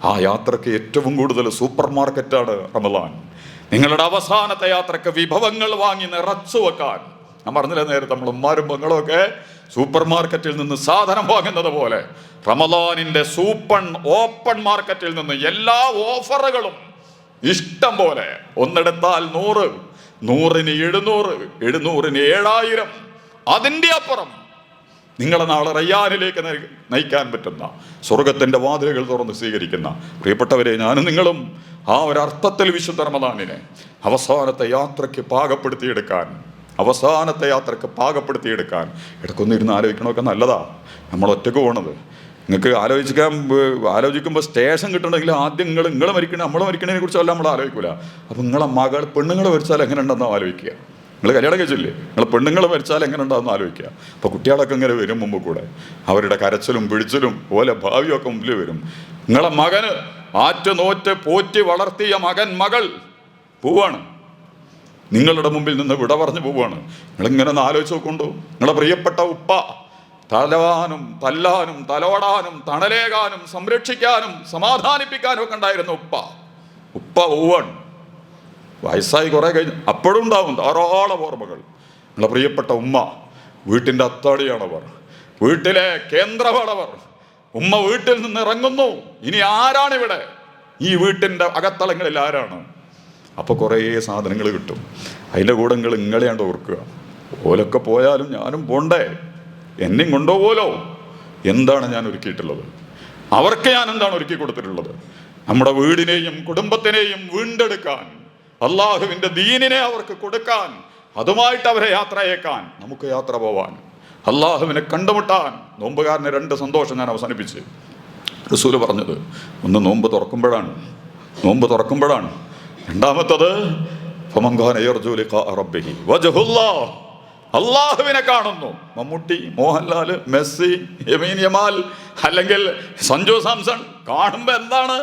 ആ യാത്രയ്ക്ക് ഏറ്റവും കൂടുതൽ സൂപ്പർ മാർക്കറ്റാണ് റമദാൻ. നിങ്ങളുടെ അവസാനത്തെ യാത്രയ്ക്ക് വിഭവങ്ങൾ വാങ്ങി നിറച്ചു വെക്കാൻ. ഞാൻ പറഞ്ഞില്ല നേരത്തെ, നമ്മൾ ഉമ്മാരും പെങ്ങളും ഒക്കെ സൂപ്പർ മാർക്കറ്റിൽ നിന്ന് സാധനം വാങ്ങുന്നത് പോലെ റമദാനിന്റെ ഓപ്പൺ മാർക്കറ്റിൽ നിന്ന് എല്ലാ ഓഫറുകളും ഇഷ്ടം പോലെ. ഒന്നെടുത്താൽ 100, 100-ന് 700, 700-ന് 7000. അതിൻ്റെ അപ്പുറം നിങ്ങളെ നാളെ റയ്യാനിലേക്ക് നയിക്കാൻ പറ്റുന്ന സ്വർഗത്തിൻ്റെ വാതിലുകൾ തുറന്ന് സ്വീകരിക്കുന്ന പ്രിയപ്പെട്ടവരെ, ഞാനും നിങ്ങളും ആ ഒരർത്ഥത്തിൽ വിശുദ്ധ റമദാനിനെ അവസാനത്തെ യാത്രയ്ക്ക് പാകപ്പെടുത്തിയെടുക്കാൻ ഇടയ്ക്കൊന്നിരുന്ന് ആലോചിക്കണമൊക്കെ നല്ലതാ. നമ്മൾ ഒറ്റയ്ക്ക് പോകണത്. നിങ്ങൾക്ക് ആലോചിക്കുമ്പോൾ സ്റ്റേഷൻ കിട്ടണമെങ്കിൽ ആദ്യം നിങ്ങൾ മരിക്കണേ, നമ്മൾ മരിക്കണതിനെ കുറിച്ചല്ല നമ്മൾ ആലോചിക്കൂല. അപ്പം നിങ്ങളെ പെണ്ണുങ്ങൾ മരിച്ചാൽ എങ്ങനെ ഉണ്ടെന്ന് ആലോചിക്കുക. നിങ്ങൾ കല്യാണം കഴിച്ചില്ലേ, നിങ്ങൾ പെണ്ണുങ്ങൾ മരിച്ചാൽ എങ്ങനെ ഉണ്ടാകുന്ന ആലോചിക്കുക. അപ്പോൾ കുട്ടികളൊക്കെ ഇങ്ങനെ വരും മുമ്പ് കൂടെ, അവരുടെ കരച്ചിലും പിടിച്ചിലും പോലെ ഭാവിയൊക്കെ മുമ്പിൽ വരും. നിങ്ങളെ മകന് നോറ്റ് പോറ്റി വളർത്തിയ മകൾ പോവാണ്, നിങ്ങളുടെ മുമ്പിൽ നിന്ന് വിട പറഞ്ഞു പോവുകയാണ്. നിങ്ങളിങ്ങനെ ഒന്ന് ആലോചിച്ച് നോക്കൊണ്ടു. നിങ്ങളെ പ്രിയപ്പെട്ട ഉപ്പ തല്ലാനും തലോടാനും തണലേകാനും സംരക്ഷിക്കാനും സമാധാനിപ്പിക്കാനും ഒക്കെ ഉണ്ടായിരുന്ന ഉപ്പ പോവാണ്. വയസ്സായി കുറേ കഴിഞ്ഞ് അപ്പോഴും ഉണ്ടാവും ധാരാളം ഓർമ്മകൾ. നിങ്ങളെ പ്രിയപ്പെട്ട ഉമ്മ വീട്ടിൻ്റെ അത്താടിയാണവർ, വീട്ടിലെ കേന്ദ്രമാണവർ. ഉമ്മ വീട്ടിൽ നിന്ന് ഇറങ്ങുന്നു. ഇനി ആരാണിവിടെ? ഈ വീട്ടിൻ്റെ അകത്തളങ്ങളിൽ ആരാണ്? അപ്പോൾ കുറേ സാധനങ്ങൾ കിട്ടും. അതിൻ്റെ കൂടെ നിങ്ങളെയാണ്ട് ഓർക്കുക. ഓലൊക്കെ പോയാലും ഞാനും പോണ്ടേ, എന്നെയും കൊണ്ടുപോലോ. എന്താണ് ഞാൻ ഒരുക്കിയിട്ടുള്ളത്? അവർക്ക് ഞാൻ എന്താണ് ഒരുക്കി കൊടുത്തിട്ടുള്ളത്? നമ്മുടെ വീടിനെയും കുടുംബത്തിനെയും വീണ്ടെടുക്കാൻ, അള്ളാഹുവിൻ്റെ ദീനിനെ അവർക്ക് കൊടുക്കാൻ, അതുമായിട്ട് അവരെ യാത്രയേക്കാൻ, നമുക്ക് യാത്ര പോവാൻ, അള്ളാഹുവിനെ കണ്ടുമുട്ടാൻ. നോമ്പുകാരന് 2 സന്തോഷം ഞാൻ അവസാനിപ്പിച്ച് റസൂല് പറഞ്ഞത്. ഒന്ന് നോമ്പ് തുറക്കുമ്പോഴാണ്. രണ്ടാമത്തത് അള്ളാഹുവിനെ കാണുന്നു. മമ്മൂട്ടി, മോഹൻലാൽ, മെസ്സി, യമീൻ യമാൽ അല്ലെങ്കിൽ സഞ്ജു സാംസൺ കാണുമ്പോൾ എന്താണ്?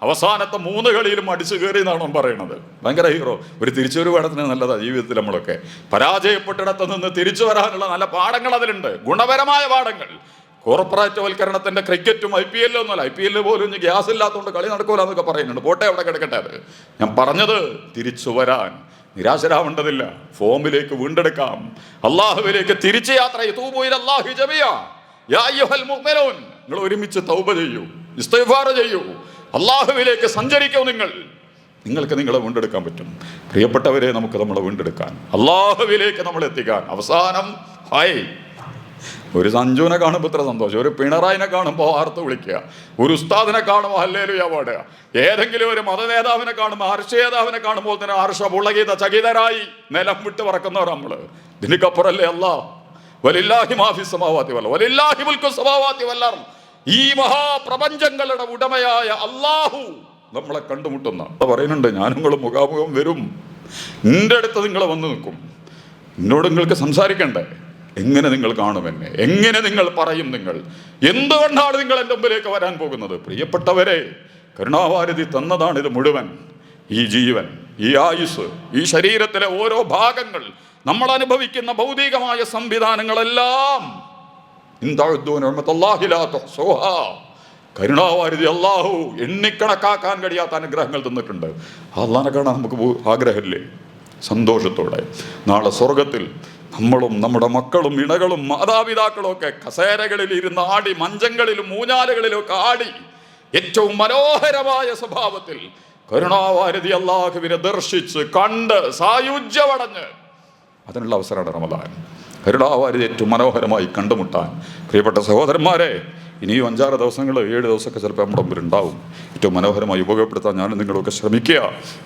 അവസാനത്തെ 3 കളിയിലും അടിച്ചു കയറി എന്നാണ് പറയുന്നത്. ഭയങ്കര ഹീറോ. ഒരു തിരിച്ചുവരവ് വേണത്തിന് നല്ലതാണ് ജീവിതത്തിൽ. നമ്മളൊക്കെ പരാജയപ്പെട്ടിടത്ത് നിന്ന് തിരിച്ചു വരാനുള്ള നല്ല പാഠങ്ങൾ അതിലുണ്ട്, ഗുണപരമായ പാഠങ്ങൾ. കോർപ്പറേറ്റ് വൽക്കരണത്തിന്റെ ക്രിക്കറ്റും IPL ഒന്നുമല്ല. IPL പോലും ഇനി ഗ്യാസ് ഇല്ലാത്തതുകൊണ്ട് കളി നടക്കൂല എന്നൊക്കെ പറയുന്നുണ്ട്. പോട്ടെ, അവിടെ കിടക്കട്ടെ. അത് ഞാൻ പറഞ്ഞത് തിരിച്ചു വരാൻ നിരാശരാവേണ്ടതില്ല. ഫോമിലേക്ക് വീണ്ടെടുക്കാം, അള്ളാഹുവിലേക്ക് തിരിച്ചു യാത്ര. നിങ്ങൾ ഒരുമിച്ച് തൗബ ചെയ്യൂ, ഇസ്തിഗ്ഫാർ ചെയ്യൂ, അള്ളാഹുവിലേക്ക് സഞ്ചരിക്കൂ. നിങ്ങൾക്ക് നിങ്ങളെ വീണ്ടെടുക്കാൻ പറ്റും. പ്രിയപ്പെട്ടവരെ, നമുക്ക് നമ്മളെ വീണ്ടെടുക്കാൻ, അള്ളാഹുവിലേക്ക് നമ്മൾ എത്തിക്കാൻ. അവസാനം ഒരു സഞ്ജുവിനെ കാണുമ്പോൾ ഇത്ര സന്തോഷം, ഒരു പിണറായിനെ കാണുമ്പോൾ ആർത്ത് വിളിക്കുക, ഒരു ഉസ്താദിനെ കാണുമ്പോൾ ഹല്ലേലൂയ പാടുക, ഏതെങ്കിലും ഒരു മതനേതാവിനെ കാണുമ്പോൾ, ഹർഷേതാവിനെ കാണുമ്പോൾ തന്നെ ഹർഷ പുളകിത ചകിതരായി നിലം വിട്ട് പറക്കുന്നവർ നമ്മൾ. ഇതിനപ്പുറല്ലേ അല്ലാഹ്? വലില്ലാഹി മാഫി സമാവാതി വൽ വലില്ലാഹി മുൽക്കു സമാവാതി വൽ അർദ്. ഈ മഹാപ്രപഞ്ചങ്ങളുടെ ഉടമയായ അല്ലാഹു നമ്മളെ കണ്ടുമുട്ടുന്ന പറയുന്നുണ്ട്. ഞാനും നിങ്ങളും മുഖാമുഖം വരും, എൻ്റെ അടുത്ത് നിങ്ങൾ വന്ന് നിൽക്കും, എന്നോട് നിങ്ങൾക്ക് സംസാരിക്കണ്ടേ? എങ്ങനെ നിങ്ങൾ കാണും എന്നെ? എങ്ങനെ നിങ്ങൾ പറയും? എന്തുകൊണ്ടാണ് നിങ്ങൾ എൻ്റെ മുമ്പിലേക്ക് വരാൻ പോകുന്നത്? പ്രിയപ്പെട്ടവരെ, കരുണാവാരിധി തന്നതാണ് ഇത് മുഴുവൻ. ഈ ജീവൻ, ഈ ആയുസ്, ഈ ശരീരത്തിലെ ഓരോ ഭാഗങ്ങൾ, നമ്മൾ അനുഭവിക്കുന്ന ഭൗതികമായ സംവിധാനങ്ങളെല്ലാം കരുണാവാരിധി അല്ലാഹു എണ്ണിക്കണക്കാക്കാൻ കഴിയാത്ത അനുഗ്രഹങ്ങൾ തന്നിട്ടുണ്ട്. അല്ലാഹനെ കാണാൻ നമുക്ക് ആഗ്രഹമില്ലേ? സന്തോഷത്തോടെ നാളെ സ്വർഗത്തിൽ നമ്മളും നമ്മുടെ മക്കളും ഇണകളും മാതാപിതാക്കളും ഒക്കെ കസേരകളിൽ ഇരുന്ന് ആടി, മഞ്ചങ്ങളിലും ഊഞ്ഞാലുകളിലും ഒക്കെ ആടി, ഏറ്റവും മനോഹരമായ സ്വഭാവത്തിൽ കരുണാവാരിധി അല്ലാഹുവിനെ ദർശിച്ച് കണ്ട് സായുജ്യമടഞ്ഞ് അതിനുള്ള അവസരമാണ് റമദാൻ. കരുണാവാരിധി ഏറ്റവും മനോഹരമായി കണ്ടുമുട്ടാൻ പ്രിയപ്പെട്ട സഹോദരന്മാരെ, ഇനിയും 5-6 ദിവസങ്ങൾ, 7 ദിവസമൊക്കെ ചിലപ്പോൾ നമ്മുടെ മുമ്പിൽ ഉണ്ടാവും. ഏറ്റവും മനോഹരമായി ഉപയോഗപ്പെടുത്താൻ ഞാനും നിങ്ങളൊക്കെ ശ്രമിക്കുക.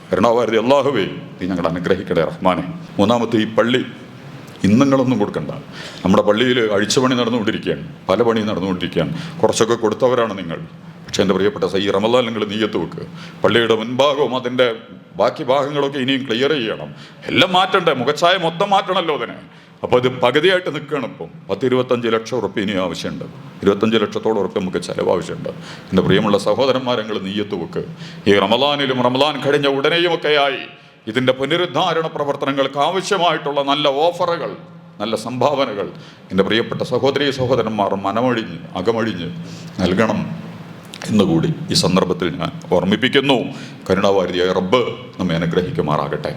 കരുണാവാരിധി അല്ലാഹുവേ, നീ ഞങ്ങൾ അനുഗ്രഹിക്കണേ റഹ്മാനെ. മൂന്നാമത്തെ, ഈ പള്ളി ഇന്നങ്ങളൊന്നും കൊടുക്കണ്ട. നമ്മുടെ പള്ളിയിൽ അഴിച്ചുപണി നടന്നുകൊണ്ടിരിക്കുകയാണ്, പല പണിയും നടന്നുകൊണ്ടിരിക്കുകയാണ്. കുറച്ചൊക്കെ കൊടുത്തവരാണ് നിങ്ങൾ. പക്ഷേ എൻ്റെ പ്രിയപ്പെട്ട ഈ റമദാൻ നിങ്ങൾ നീയത്ത് വെക്ക്. പള്ളിയുടെ മുൻഭാഗവും അതിൻ്റെ ബാക്കി ഭാഗങ്ങളൊക്കെ ഇനിയും ക്ലിയർ ചെയ്യണം. എല്ലാം മാറ്റണ്ടേ? മുഖച്ഛായ മൊത്തം മാറ്റണമല്ലോ അതിനെ. അപ്പോൾ ഇത് പകുതിയായിട്ട് നിൽക്കണം. ഇപ്പം 10-25 ലക്ഷം ഉറുപ്പിക ഇനിയും ആവശ്യമുണ്ട്. 25 ലക്ഷത്തോളം ഉറപ്പ് നമുക്ക് ചിലവാവശ്യമുണ്ട്. എൻ്റെ പ്രിയമുള്ള സഹോദരന്മാരങ്ങൾ നീയത്ത് വെക്ക്. ഈ റമദാനിലും റമദാൻ കഴിഞ്ഞ ഉടനെയുമൊക്കെയായി ഇതിൻ്റെ പുനരുദ്ധാരണ പ്രവർത്തനങ്ങൾക്ക് ആവശ്യമായിട്ടുള്ള നല്ല ഓഫറുകൾ, നല്ല സംഭാവനകൾ എൻ്റെ പ്രിയപ്പെട്ട സഹോദരീ സഹോദരന്മാർ മനമൊഴിഞ്ഞ് അകമൊഴിഞ്ഞ് നൽകണം എന്നുകൂടി ഈ സന്ദർഭത്തിൽ ഞാൻ ഓർമ്മിപ്പിക്കുന്നു. കരുണാവാരിധിയായ റബ്ബ് നമ്മെ അനുഗ്രഹിക്കുമാറാകട്ടെ.